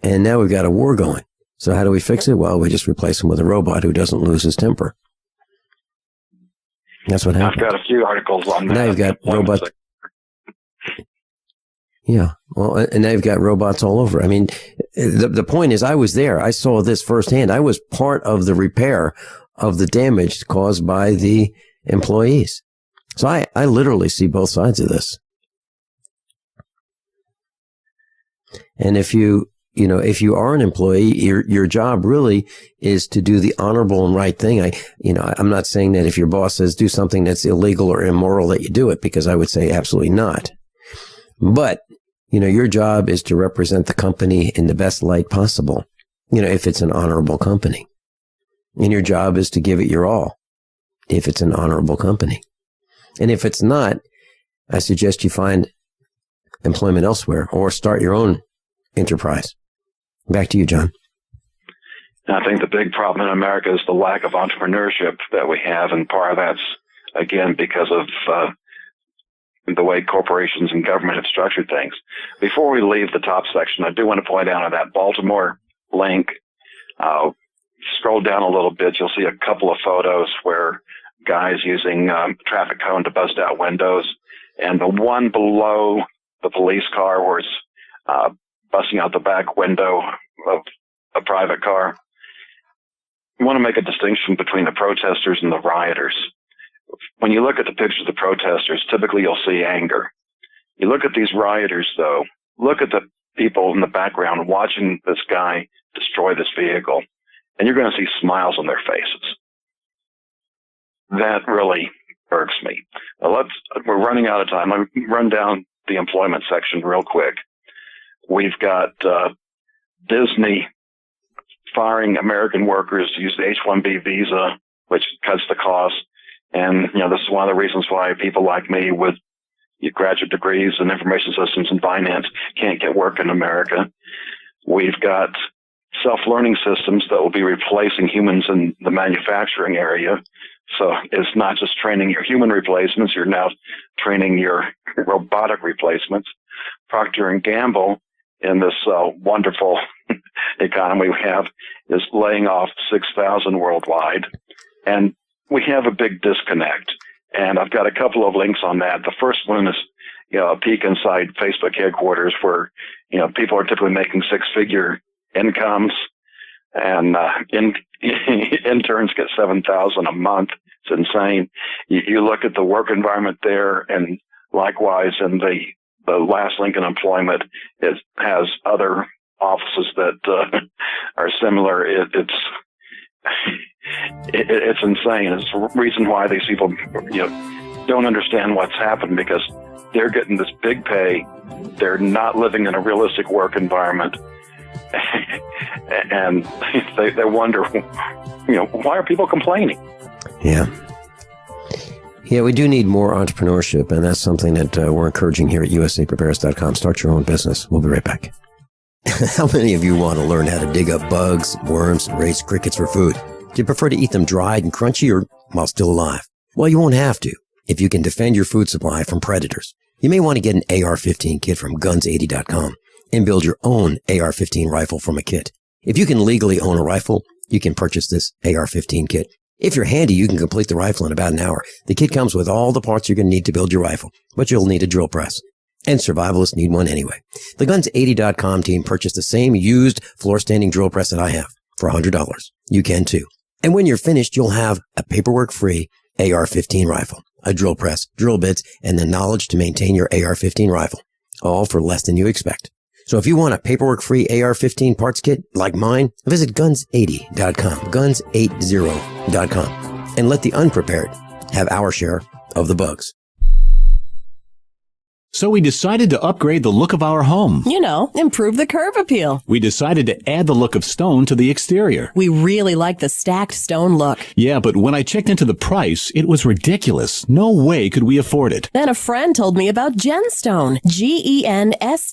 And now we've got a war going. So how do we fix it? Well, we just replace him with a robot who doesn't lose his temper. That's what happens. I've got a few articles on that. Now you've got robots. Yeah. Well, and now you've got robots all over. I mean, the point is I was there. I saw this firsthand. I was part of the repair of the damage caused by the employees. So I literally see both sides of this. And if you are an employee, your job really is to do the honorable and right thing. I'm not saying that if your boss says do something that's illegal or immoral that you do it, because I would say absolutely not. But, your job is to represent the company in the best light possible, if it's an honorable company. And your job is to give it your all, if it's an honorable company. And if it's not, I suggest you find employment elsewhere or start your own enterprise. Back to you, John. I think the big problem in America is the lack of entrepreneurship that we have, and part of that's, again, because of the way corporations and government have structured things. Before we leave the top section, I do want to point out on that Baltimore link, scroll down a little bit, you'll see a couple of photos where guys using traffic cone to bust out windows, and the one below the police car where it's busting out the back window of a private car. You want to make a distinction between the protesters and the rioters. When you look at the pictures of the protesters, typically you'll see anger. You look at these rioters, though, look at the people in the background watching this guy destroy this vehicle, and you're going to see smiles on their faces. That really irks me. We're running out of time. Let me run down the employment section real quick. We've got Disney firing American workers to use the H-1B visa, which cuts the cost. And, this is one of the reasons why people like me with graduate degrees in information systems and finance can't get work in America. We've got self-learning systems that will be replacing humans in the manufacturing area. So it's not just training your human replacements, you're now training your robotic replacements. Procter & Gamble, in this wonderful economy we have, is laying off 6,000 worldwide. And we have a big disconnect. And I've got a couple of links on that. The first one is, a peek inside Facebook headquarters where, people are typically making six-figure incomes, and interns get $7,000 a month. It's insane. You look at the work environment there, and likewise in the last link in employment, it has other offices that are similar. It's insane. It's the reason why these people, don't understand what's happened, because they're getting this big pay. They're not living in a realistic work environment. And they wonder, why are people complaining? Yeah. Yeah, we do need more entrepreneurship, and that's something that we're encouraging here at usaprepares.com. Start your own business. We'll be right back. How many of you want to learn how to dig up bugs, worms, and raise crickets for food? Do you prefer to eat them dried and crunchy or while still alive? Well, you won't have to if you can defend your food supply from predators. You may want to get an AR-15 kit from guns80.com and build your own AR-15 rifle from a kit. If you can legally own a rifle, you can purchase this AR-15 kit. If you're handy, you can complete the rifle in about an hour. The kit comes with all the parts you're going to need to build your rifle, but you'll need a drill press. And survivalists need one anyway. The Guns80.com team purchased the same used floor-standing drill press that I have for $100. You can too. And when you're finished, you'll have a paperwork-free AR-15 rifle, a drill press, drill bits, and the knowledge to maintain your AR-15 rifle, all for less than you expect. So if you want a paperwork-free AR-15 parts kit like mine, visit Guns80.com, Guns80.com, and let the unprepared have our share of the bugs. So we decided to upgrade the look of our home. Improve the curb appeal. We decided to add the look of stone to the exterior. We really like the stacked stone look. Yeah, but when I checked into the price, it was ridiculous. No way could we afford it. Then a friend told me about Genstone. Genstone.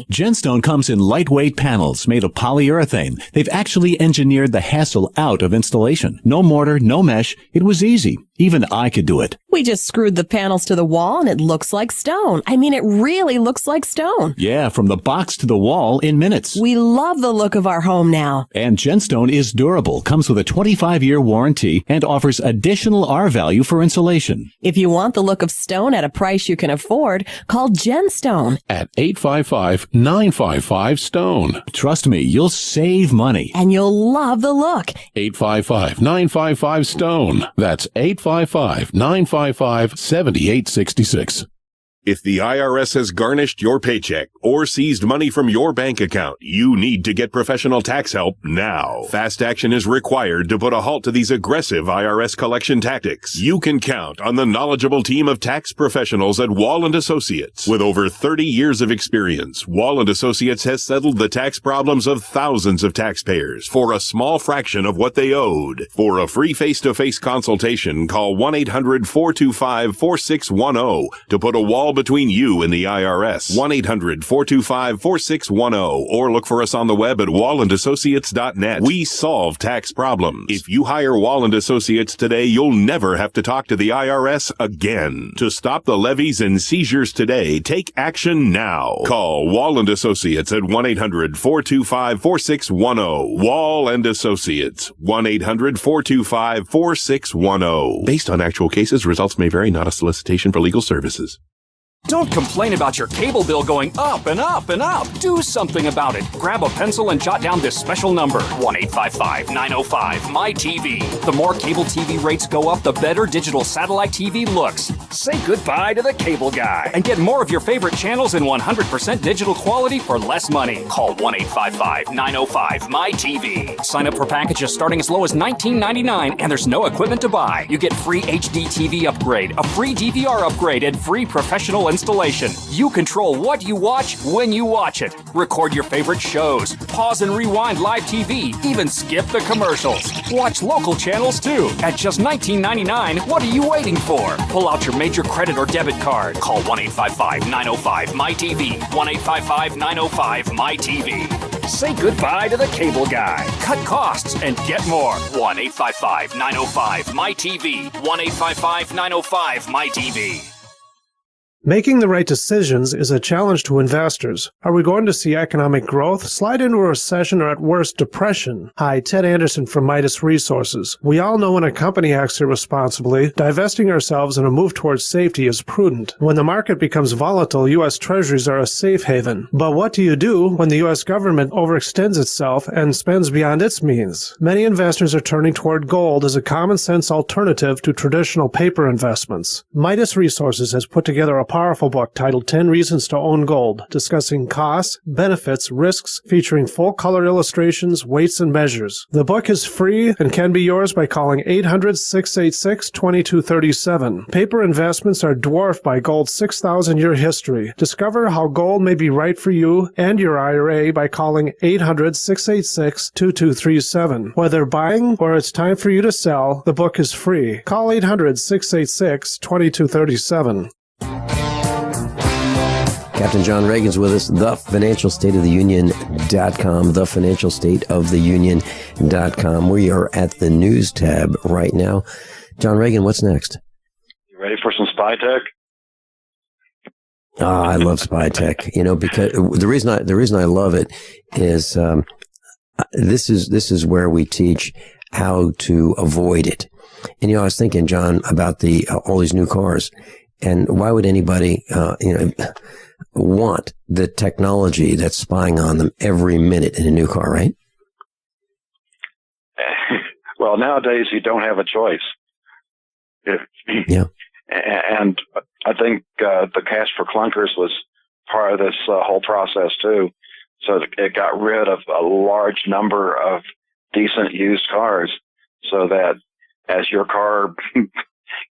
Genstone comes in lightweight panels made of polyurethane. They've actually engineered the hassle out of installation. No mortar, no mesh. It was easy. Even I could do it. We just screwed the panels to the wall and it looks like stone. I mean, it really looks like stone. Yeah, from the box to the wall in minutes. We love the look of our home now. And Genstone is durable, comes with a 25-year warranty, and offers additional R value for insulation. If you want the look of stone at a price you can afford, call Genstone at 855-955-STONE. Trust me, you'll save money. And you'll love the look. 855-955-STONE. That's 855-955-7866. If the IRS has garnished your paycheck or seized money from your bank account, you need to get professional tax help now. Fast action is required to put a halt to these aggressive IRS collection tactics. You can count on the knowledgeable team of tax professionals at Wall & Associates. With over 30 years of experience, Wall & Associates has settled the tax problems of thousands of taxpayers for a small fraction of what they owed. For a free face-to-face consultation, call 1-800-425-4610 to put a wall between you and the IRS. 1-800-425-4610 or look for us on the web at wallandassociates.net. We solve tax problems. If you hire Wall & Associates today, you'll never have to talk to the IRS again. To stop the levies and seizures today, take action now. Call Wall & Associates at 1-800-425-4610. Wall & Associates. 1-800-425-4610. Based on actual cases, results may vary, not a solicitation for legal services. Don't complain about your cable bill going up and up and up. Do something about it. Grab a pencil and jot down this special number, 1-855-905-MY-TV. The more cable TV rates go up, the better digital satellite TV looks. Say goodbye to the cable guy and get more of your favorite channels in 100% digital quality for less money. Call 1-855-905-MY-TV. Sign up for packages starting as low as $19.99, and there's no equipment to buy. You get free HD TV upgrade, a free DVR upgrade, and free professional installation. You control what you watch when you watch it. Record your favorite shows. Pause and rewind live TV. Even skip the commercials. Watch local channels too. At just $19.99, what are you waiting for? Pull out your major credit or debit card. Call 1-855-905-MyTV. 1-855-905-MyTV. Say goodbye to the cable guy. Cut costs and get more. 1-855-905-MyTV. 1-855-905-MyTV. Making the right decisions is a challenge to investors. Are we going to see economic growth, slide into a recession, or at worst, depression? Hi, Ted Anderson from Midas Resources. We all know when a company acts irresponsibly, divesting ourselves in a move towards safety is prudent. When the market becomes volatile, U.S. Treasuries are a safe haven. But what do you do when the U.S. government overextends itself and spends beyond its means? Many investors are turning toward gold as a common-sense alternative to traditional paper investments. Midas Resources has put together a powerful book titled 10 Reasons to Own Gold, discussing costs, benefits, risks, featuring full-color illustrations, weights, and measures. The book is free and can be yours by calling 800-686-2237. Paper investments are dwarfed by gold's 6,000-year history. Discover how gold may be right for you and your IRA by calling 800-686-2237. Whether buying or it's time for you to sell, the book is free. Call 800-686-2237. Captain John Regan's with us, thefinancialstateoftheunion.com, thefinancialstateoftheunion.com. We are at the news tab right now. John Regan, what's next? You ready for some spy tech? I love spy tech. You know, because the reason I love it is this is where we teach how to avoid it. And I was thinking, John, about all these new cars, and why would anybody want the technology that's spying on them every minute in a new car, right? Well, nowadays you don't have a choice. Yeah. And I think the cash for clunkers was part of this whole process too. So it got rid of a large number of decent used cars, so that as your car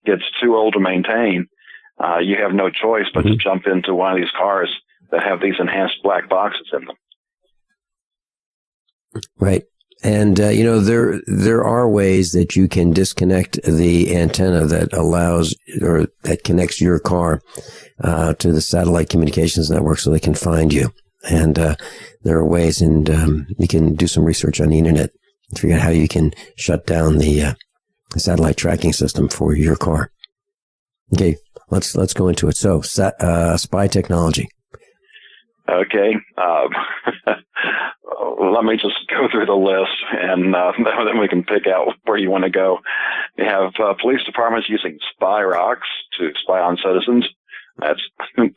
gets too old to maintain, you have no choice but to jump into one of these cars that have these enhanced black boxes in them. Right. And, there are ways that you can disconnect the antenna that allows or that connects your car to the satellite communications network so they can find you. And there are ways, and you can do some research on the internet to figure out how you can shut down the satellite tracking system for your car. Okay, let's go into it. So, spy technology. Okay. Let me just go through the list, and then we can pick out where you want to go. You have police departments using spy rocks to spy on citizens. That's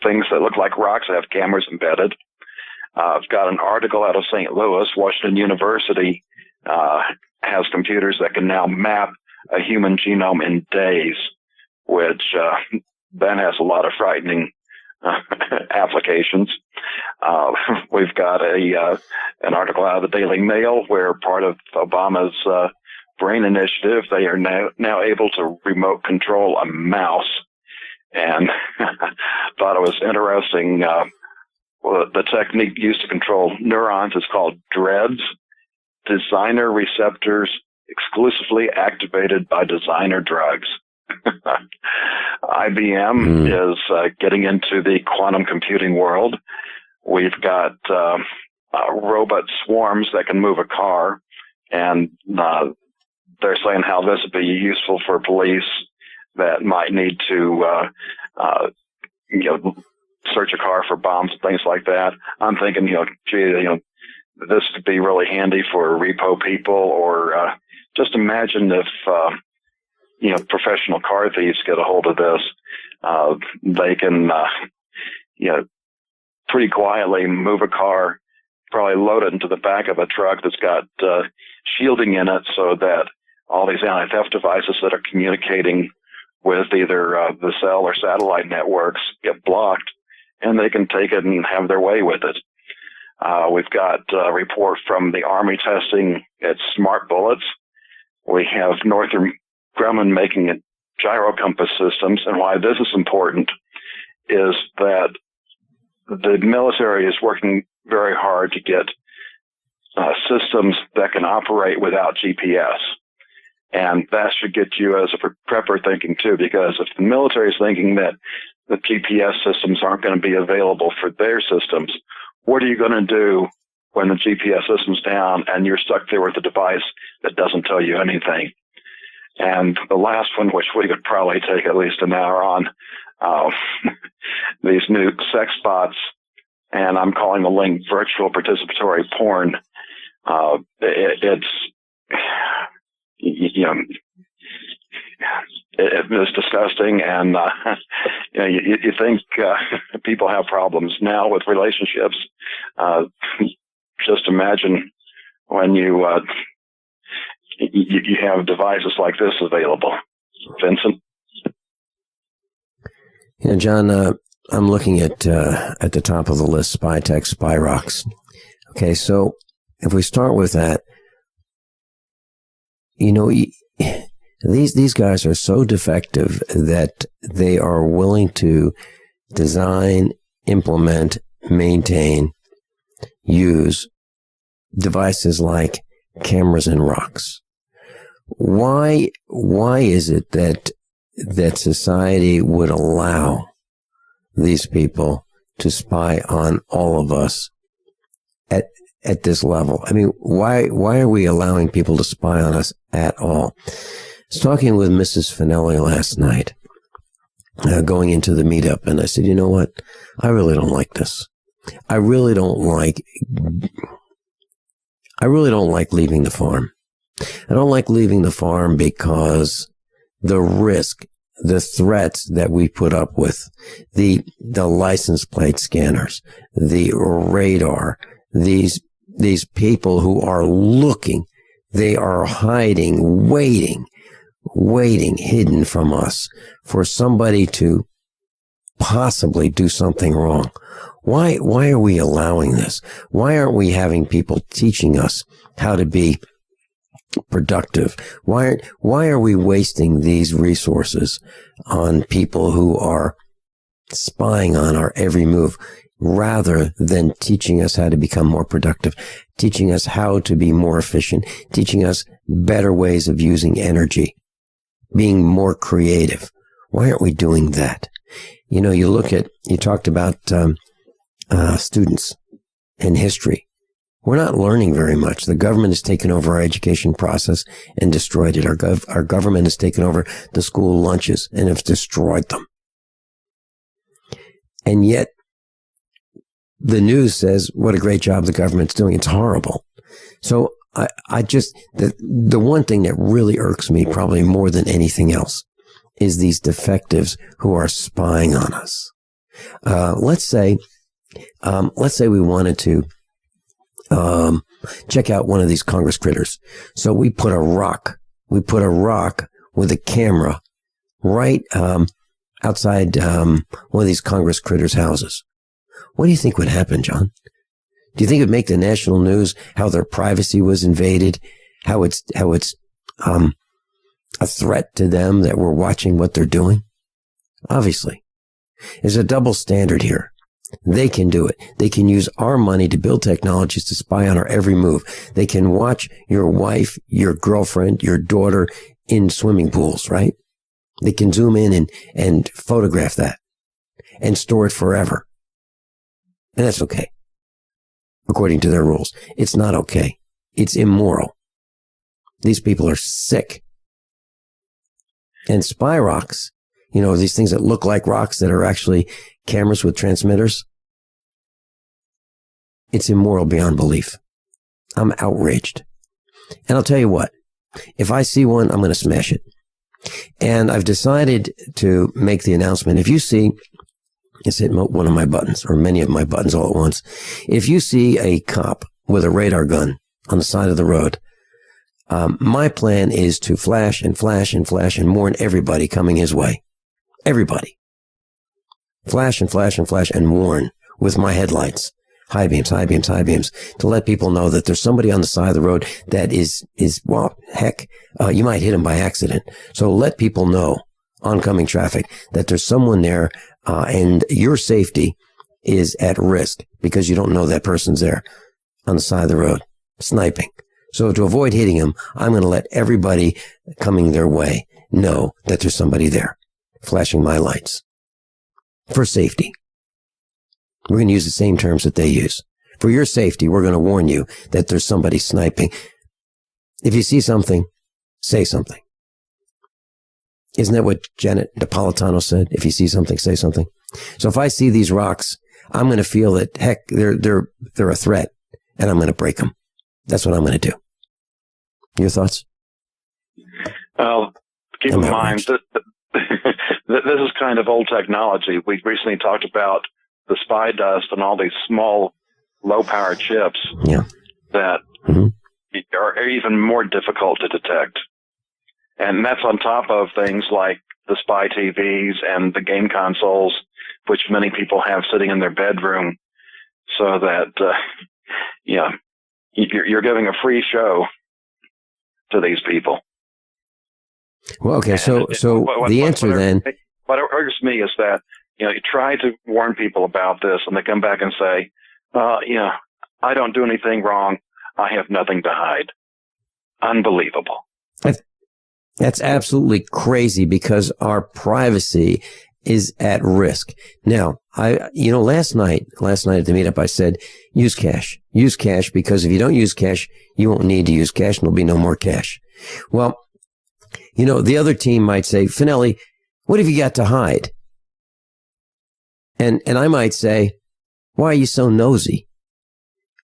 things that look like rocks that have cameras embedded. I've got an article out of St. Louis. Washington University has computers that can now map a human genome in days, which then has a lot of frightening applications. We've got an article out of the Daily Mail where part of Obama's brain initiative, they are now able to remote control a mouse. And thought it was interesting. The technique used to control neurons is called DREADS, designer receptors exclusively activated by designer drugs. IBM is getting into the quantum computing world. We've got robot swarms that can move a car, and they're saying how this would be useful for police that might need to search a car for bombs and things like that. I'm thinking, this could be really handy for repo people, or just imagine if professional car thieves get a hold of this. They can pretty quietly move a car, probably load it into the back of a truck that's got shielding in it, so that all these anti-theft devices that are communicating with either the cell or satellite networks get blocked, and they can take it and have their way with it. We've got a report from the Army testing its smart bullets. We have Northrop Grumman making it gyro compass systems, and why this is important is that the military is working very hard to get systems that can operate without GPS. And that should get you as a prepper thinking too, because if the military is thinking that the GPS systems aren't going to be available for their systems, what are you going to do when the GPS system's down and you're stuck there with a device that doesn't tell you anything? And the last one, which we could probably take at least an hour on, these new sex bots, and I'm calling the link virtual participatory porn. It's it's disgusting, and you think people have problems now with relationships. Just imagine when you have devices like this available. Vincent? John, I'm looking at the top of the list, spy tech, spy rocks. Okay, so if we start with that, these guys are so defective that they are willing to design, implement, maintain, use devices like cameras and rocks. Why is it that society would allow these people to spy on all of us at this level? I mean, why are we allowing people to spy on us at all? I was talking with Mrs. Finelli last night, going into the meetup, and I said, you know what? I really don't like this. I really don't like leaving the farm. I don't like leaving the farm because the risk, the threats that we put up with, the license plate scanners, the radar, these people who are looking, they are hiding, waiting, hidden from us for somebody to possibly do something wrong. Why are we allowing this? Why aren't we having people teaching us how to be productive? Why are we wasting these resources on people who are spying on our every move rather than teaching us how to become more productive, teaching us how to be more efficient, teaching us better ways of using energy, being more creative? Why aren't we doing that? You talked about students and history. We're not learning very much. The government has taken over our education process and destroyed it. Our government has taken over the school lunches and have destroyed them. And yet, the news says what a great job the government's doing. It's horrible. So the one thing that really irks me probably more than anything else is these defectives who are spying on us. Let's say we wanted to check out one of these Congress critters. So we put a rock with a camera right outside one of these Congress critters' houses. What do you think would happen, John? Do you think it would make the national news how their privacy was invaded, how it's a threat to them that we're watching what they're doing? Obviously. There's a double standard here. They can do it. They can use our money to build technologies to spy on our every move. They can watch your wife, your girlfriend, your daughter in swimming pools, right? They can zoom in and photograph that and store it forever. And that's okay. According to their rules. It's not okay. It's immoral. These people are sick. And spy rocks, these things that look like rocks that are actually cameras with transmitters, it's immoral beyond belief. I'm outraged. And I'll tell you what, if I see one, I'm going to smash it. And I've decided to make the announcement. If you see, it's hit one of my buttons, or many of my buttons all at once. If you see a cop with a radar gun on the side of the road, my plan is to flash and flash and flash and warn everybody coming his way. Everybody. Flash and flash and flash and warn with my headlights. High beams, high beams, high beams, to let people know that there's somebody on the side of the road that is well, heck, you might hit him by accident. So let people know oncoming traffic, that there's someone there, and your safety is at risk because you don't know that person's there on the side of the road, sniping. So to avoid hitting him, I'm going to let everybody coming their way know that there's somebody there, flashing my lights. For safety. We're going to use the same terms that they use. For your safety, we're going to warn you that there's somebody sniping. If you see something, say something. Isn't that what Janet Napolitano said? If you see something, say something. So if I see these rocks, I'm going to feel that, heck, they're a threat, and I'm going to break them. That's what I'm going to do. Your thoughts? Well, keep in mind that this is kind of old technology. We recently talked about the spy dust and all these small, low-powered chips that are even more difficult to detect. And that's on top of things like the spy TVs and the game consoles, which many people have sitting in their bedroom, so that, you're giving a free show to these people. Well, okay, so the answer then... What irks me is that, you try to warn people about this, and they come back and say, I don't do anything wrong. I have nothing to hide. Unbelievable. That's absolutely crazy because our privacy is at risk. Now, last night at the meetup, I said, use cash because if you don't use cash, you won't need to use cash and there'll be no more cash. Well, the other team might say, Finelli, what have you got to hide? And I might say, why are you so nosy?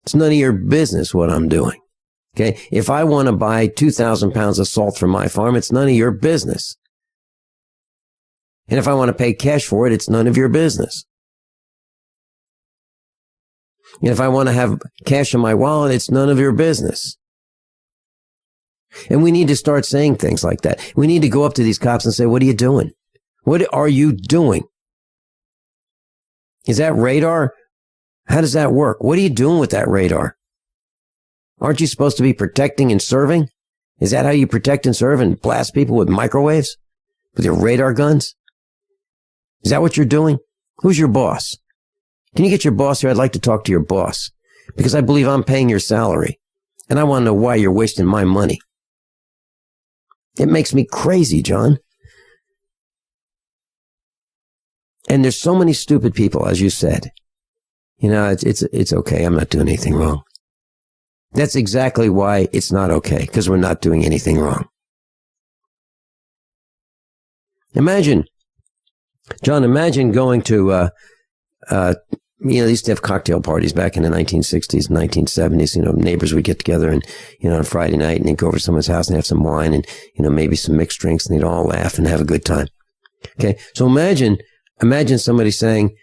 It's none of your business what I'm doing. Okay. If I want to buy 2,000 pounds of salt from my farm, it's none of your business. And if I want to pay cash for it, it's none of your business. And if I want to have cash in my wallet, it's none of your business. And we need to start saying things like that. We need to go up to these cops and say, what are you doing? What are you doing? Is that radar? How does that work? What are you doing with that radar? Aren't you supposed to be protecting and serving? Is that how you protect and serve and blast people with microwaves? With your radar guns? Is that what you're doing? Who's your boss? Can you get your boss here? I'd like to talk to your boss because I believe I'm paying your salary and I want to know why you're wasting my money. It makes me crazy, John. And there's so many stupid people, as you said. It's okay. I'm not doing anything wrong. That's exactly why it's not okay, because we're not doing anything wrong. Imagine, John, going to, they used to have cocktail parties back in the 1960s and 1970s. Neighbors would get together and, on Friday night and they'd go over to someone's house and have some wine and, maybe some mixed drinks and they'd all laugh and have a good time. Okay. So imagine somebody saying,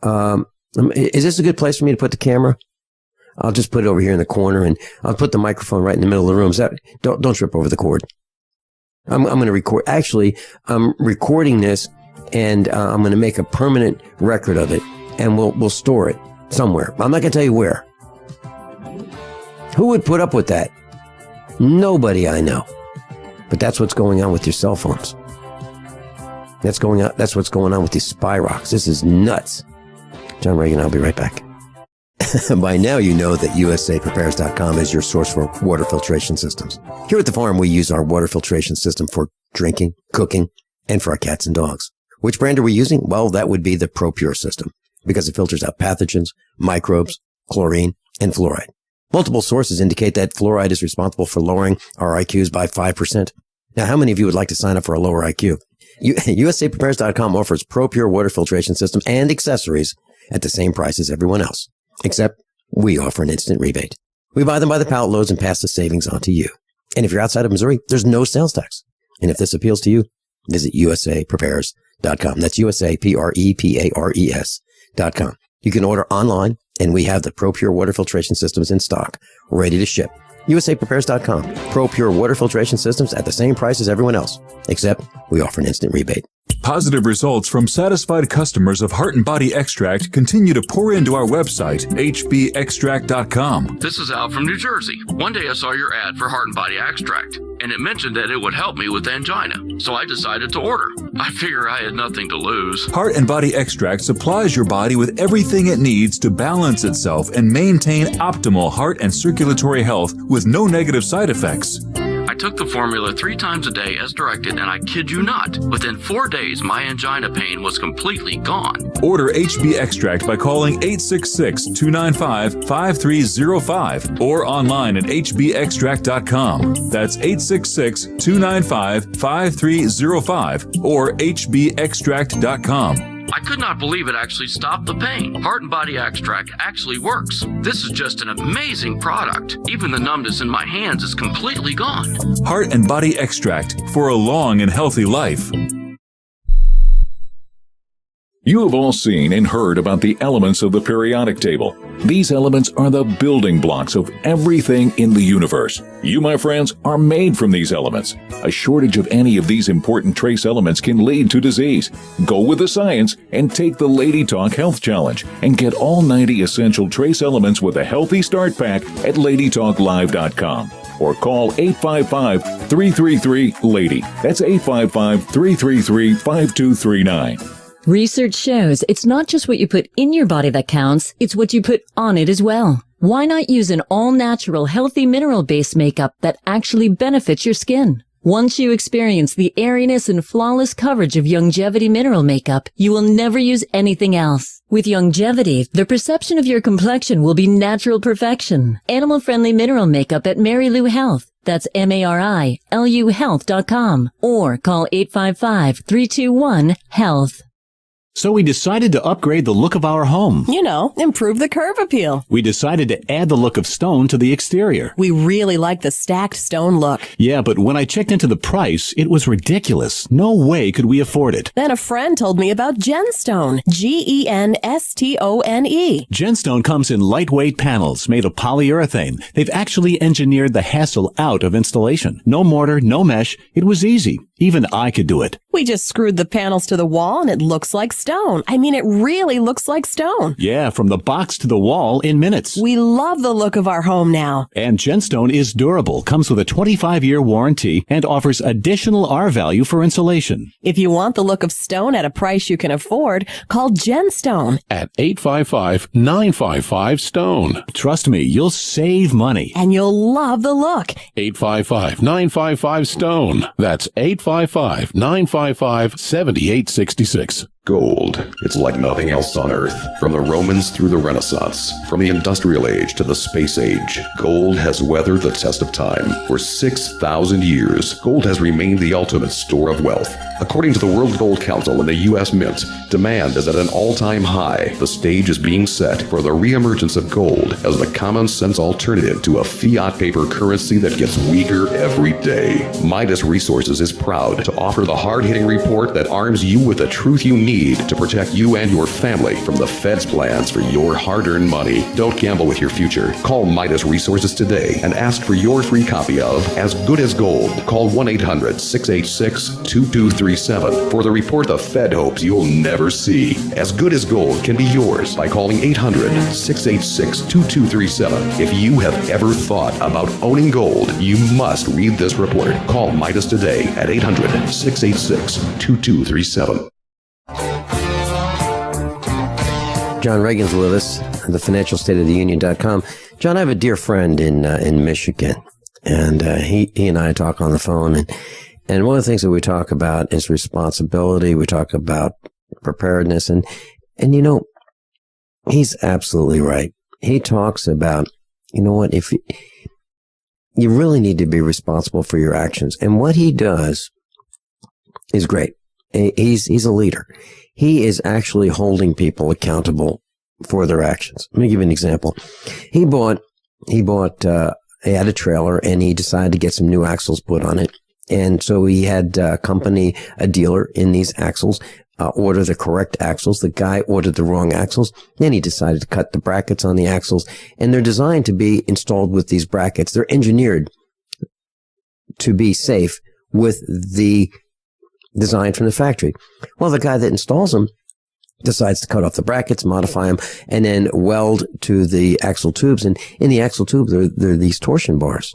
is this a good place for me to put the camera? I'll just put it over here in the corner and I'll put the microphone right in the middle of the room. Don't trip over the cord. I'm going to record. Actually, I'm recording this and I'm going to make a permanent record of it and we'll store it somewhere. I'm not going to tell you where. Who would put up with that? Nobody I know. But that's what's going on with your cell phones. That's what's going on with these spy rocks. This is nuts. John Regan, I'll be right back. By now, you know that USAPrepares.com is your source for water filtration systems. Here at the farm, we use our water filtration system for drinking, cooking, and for our cats and dogs. Which brand are we using? Well, that would be the ProPure system because it filters out pathogens, microbes, chlorine, and fluoride. Multiple sources indicate that fluoride is responsible for lowering our IQs by 5%. Now, how many of you would like to sign up for a lower IQ? USAPrepares.com offers ProPure water filtration systems and accessories at the same price as everyone else. Except we offer an instant rebate. We buy them by the pallet loads and pass the savings on to you. And if you're outside of Missouri, there's no sales tax. And if this appeals to you, visit USAPrepares.com. That's USAPrepares.com. You can order online, and we have the ProPure water filtration systems in stock, ready to ship. USAPrepares.com. ProPure water filtration systems at the same price as everyone else. Except we offer an instant rebate. Positive results from satisfied customers of Heart and Body Extract continue to pour into our website, hbextract.com. This is Al from New Jersey. One day I saw your ad for Heart and Body Extract, and it mentioned that it would help me with angina, so I decided to order. I figure I had nothing to lose. Heart and Body Extract supplies your body with everything it needs to balance itself and maintain optimal heart and circulatory health with no negative side effects. I took the formula 3 times a day as directed, and I kid you not, within 4 days my angina pain was completely gone. Order HB Extract by calling 866-295-5305 or online at hbextract.com. That's 866-295-5305 or hbextract.com. I could not believe it actually stopped the pain. Heart and Body Extract actually works. This is just an amazing product. Even the numbness in my hands is completely gone. Heart and Body Extract for a long and healthy life. You have all seen and heard about the elements of the periodic table. These elements are the building blocks of everything in the universe. You, my friends, are made from these elements. A shortage of any of these important trace elements can lead to disease. Go with the science and take the Lady Talk Health Challenge and get all 90 essential trace elements with a healthy start pack at ladytalklive.com. Or call 855-333-LADY. That's 855-333-5239. Research shows it's not just what you put in your body that counts, it's what you put on it as well. Why not use an all-natural, healthy mineral-based makeup that actually benefits your skin? Once you experience the airiness and flawless coverage of Longevity mineral makeup, you will never use anything else. With Longevity, the perception of your complexion will be natural perfection. Animal-friendly mineral makeup at Mary Lou Health. That's MARILU Health.com. Or call 855-321-HEALTH. So we decided to upgrade the look of our home. You know, improve the curve appeal. We decided to add the look of stone to the exterior. We really like the stacked stone look. Yeah, but when I checked into the price, it was ridiculous. No way could we afford it. Then a friend told me about Genstone. Genstone. Genstone comes in lightweight panels made of polyurethane. They've actually engineered the hassle out of installation. No mortar, no mesh. It was easy. Even I could do it. We just screwed the panels to the wall and it looks like stone. I mean, it really looks like stone. Yeah, from the box to the wall in minutes. We love the look of our home now. And Genstone is durable, comes with a 25-year warranty, and offers additional R value for insulation. If you want the look of stone at a price you can afford, call Genstone at 855-955-STONE. Trust me, you'll save money. And you'll love the look. 855-955-STONE. That's 855-955-7866. Gold. It's like nothing else on Earth. From the Romans through the Renaissance, from the Industrial Age to the Space Age, gold has weathered the test of time. For 6,000 years, gold has remained the ultimate store of wealth. According to the World Gold Council and the U.S. Mint, demand is at an all-time high. The stage is being set for the reemergence of gold as the common-sense alternative to a fiat paper currency that gets weaker every day. Midas Resources is proud to offer the hard-hitting report that arms you with the truth you need to protect you and your family from the Fed's plans for your hard-earned money. Don't gamble with your future. Call Midas Resources today and ask for your free copy of As Good as Gold. Call 1-800-686-2237 for the report the Fed hopes you'll never see. As Good as Gold can be yours by calling 800-686-2237. If you have ever thought about owning gold, you must read this report. Call Midas today at 800-686-2237. John Regan's with us, the financialstateoftheunion.com. John, I have a dear friend in Michigan, and he and I talk on the phone, and one of the things that we talk about is responsibility. We talk about preparedness, and you know, he's absolutely right. He talks about, you know what, if you really need to be responsible for your actions, and what he does is great. He's a leader. He is actually holding people accountable for their actions. Let me give you an example. He had a trailer and he decided to get some new axles put on it. And so he had a dealer in these axles, order the correct axles. The guy ordered the wrong axles. Then he decided to cut the brackets on the axles, and they're designed to be installed with these brackets. They're engineered to be safe with the designed from the factory. Well, the guy that installs them decides to cut off the brackets, modify them, and then weld to the axle tubes. And in the axle tube, there are these torsion bars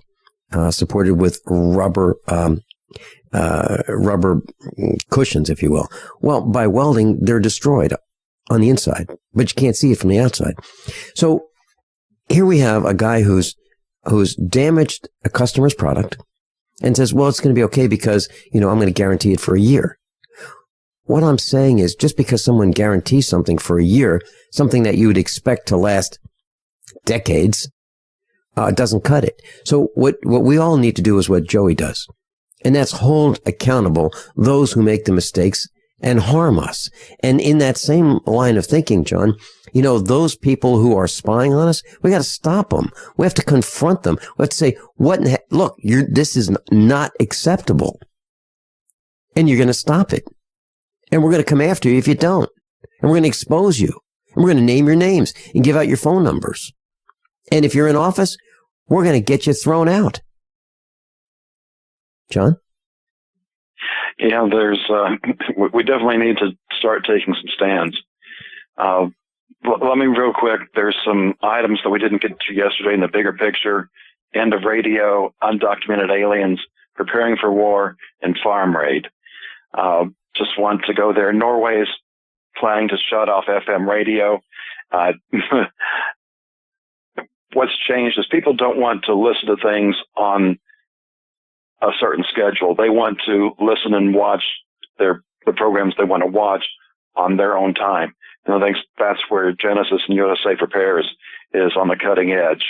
supported with rubber cushions, if you will. Well, by welding, they're destroyed on the inside, but you can't see it from the outside. So here we have a guy who's damaged a customer's product and says, well, it's going to be okay because, I'm going to guarantee it for a year. What I'm saying is just because someone guarantees something for a year, something that you would expect to last decades, doesn't cut it. So what we all need to do is what Joey does. And that's hold accountable those who make the mistakes and harm us. And in that same line of thinking, John, those people who are spying on us, we got to stop them. We have to confront them. We have to say, look, this is not acceptable. And you're going to stop it. And we're going to come after you if you don't. And we're going to expose you. And we're going to name your names and give out your phone numbers. And if you're in office, we're going to get you thrown out. John? Yeah, we definitely need to start taking some stands. Let me real quick, there's some items that we didn't get to yesterday in the bigger picture. End of radio, undocumented aliens, preparing for war, and farm raid. Just want to go there. Norway is planning to shut off FM radio. What's changed is people don't want to listen to things on a certain schedule. They want to listen and watch the programs they want to watch on their own time. And I think that's where Genesis and USA Prepares is on the cutting edge.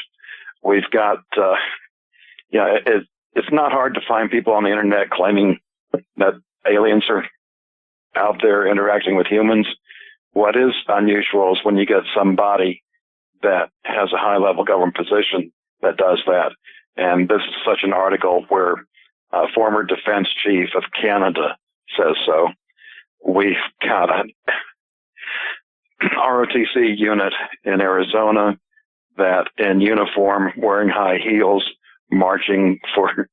We've got, it's not hard to find people on the internet claiming that aliens are out there interacting with humans. What is unusual is when you get somebody that has a high-level government position that does that. And this is such an article where a former defense chief of Canada says so. We've got an ROTC unit in Arizona that in uniform, wearing high heels, marching for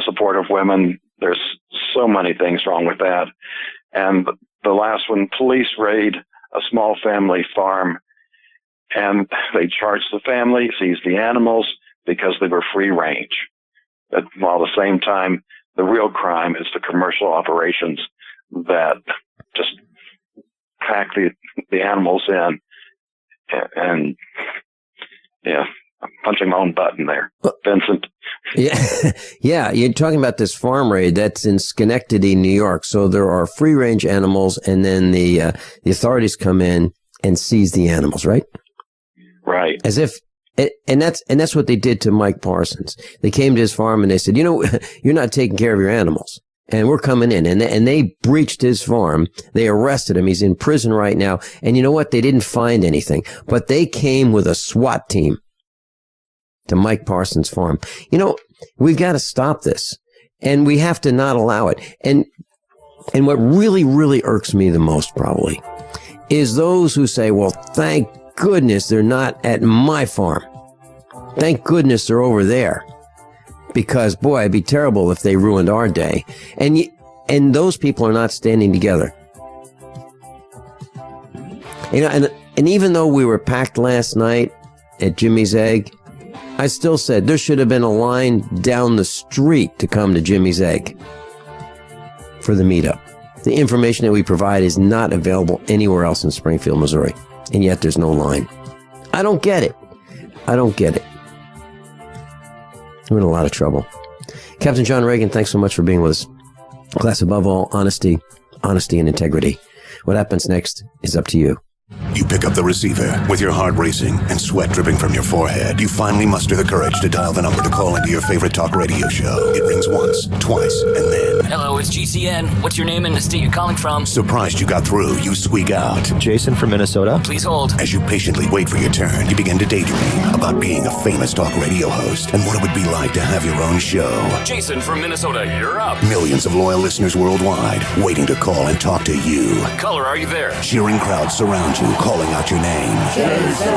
support of women. There's so many things wrong with that. And the last one, police raid a small family farm, and they charge the family, seize the animals because they were free range. But while at the same time, the real crime is the commercial operations that just pack the animals in. And I'm punching my own button there, Vincent. Yeah, you're talking about this farm raid that's in Schenectady, New York. So there are free range animals, and then the authorities come in and seize the animals, right? Right. As if, and that's what they did to Mike Parsons. They came to his farm and they said, you're not taking care of your animals, and we're coming in. And they breached his farm. They arrested him. He's in prison right now. And you know what? They didn't find anything, but they came with a SWAT team to Mike Parsons' farm. We've got to stop this, and we have to not allow it. And what really, really irks me the most probably is those who say, well, thank goodness they're not at my farm. Thank goodness they're over there. Because, boy, it'd be terrible if they ruined our day. And those people are not standing together. And even though we were packed last night at Jimmy's Egg, I still said there should have been a line down the street to come to Jimmy's Egg for the meetup. The information that we provide is not available anywhere else in Springfield, Missouri. And yet there's no line. I don't get it. We're in a lot of trouble. Captain John Regan, thanks so much for being with us. Class, above all, honesty, and integrity. What happens next is up to you. You pick up the receiver with your heart racing and sweat dripping from your forehead. You finally muster the courage to dial the number to call into your favorite talk radio show. It rings once, twice, and then... Hello, it's GCN. What's your name and the state you're calling from? Surprised you got through, you squeak out. Jason from Minnesota. Please hold. As you patiently wait for your turn, you begin to daydream about being a famous talk radio host and what it would be like to have your own show. Jason from Minnesota, you're up. Millions of loyal listeners worldwide waiting to call and talk to you. Caller, are you there? Cheering crowds surround you, calling out your name. Jason.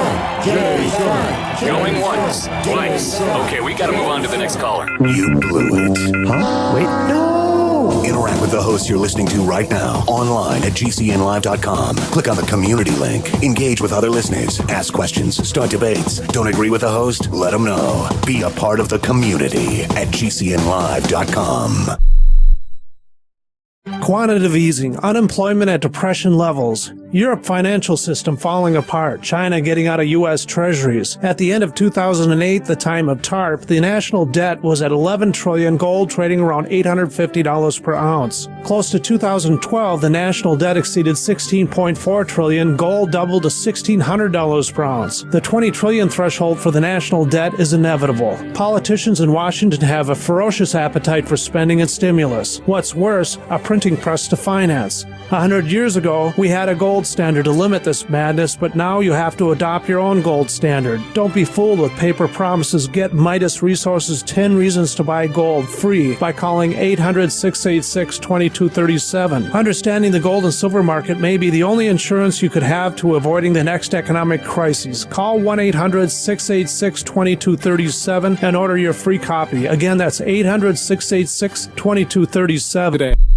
Going once, twice. Okay, we gotta move on to the next caller. You blew it. Huh? Wait, no! In Interact with the hosts you're listening to right now, online at gcnlive.com. Click on the community link. Engage with other listeners. Ask questions. Start debates. Don't agree with the host? Let them know. Be a part of the community at gcnlive.com. Quantitative easing, unemployment at depression levels, Europe financial system falling apart, China getting out of U.S. treasuries. At the end of 2008, the time of TARP, the national debt was at $11 trillion, gold trading around $850 per ounce. Close to 2012, the national debt exceeded $16.4 trillion, gold doubled to $1,600 per ounce. The $20 trillion threshold for the national debt is inevitable. Politicians in Washington have a ferocious appetite for spending and stimulus. What's worse, a printing press to finance. 100 years ago, we had a gold standard to limit this madness, but now you have to adopt your own gold standard. Don't be fooled with paper promises. Get Midas Resources 10 Reasons to Buy Gold free by calling 800-686-2237. Understanding the gold and silver market may be the only insurance you could have to avoiding the next economic crisis. Call 1-800-686-2237 and order your free copy. Again, that's 800-686-2237.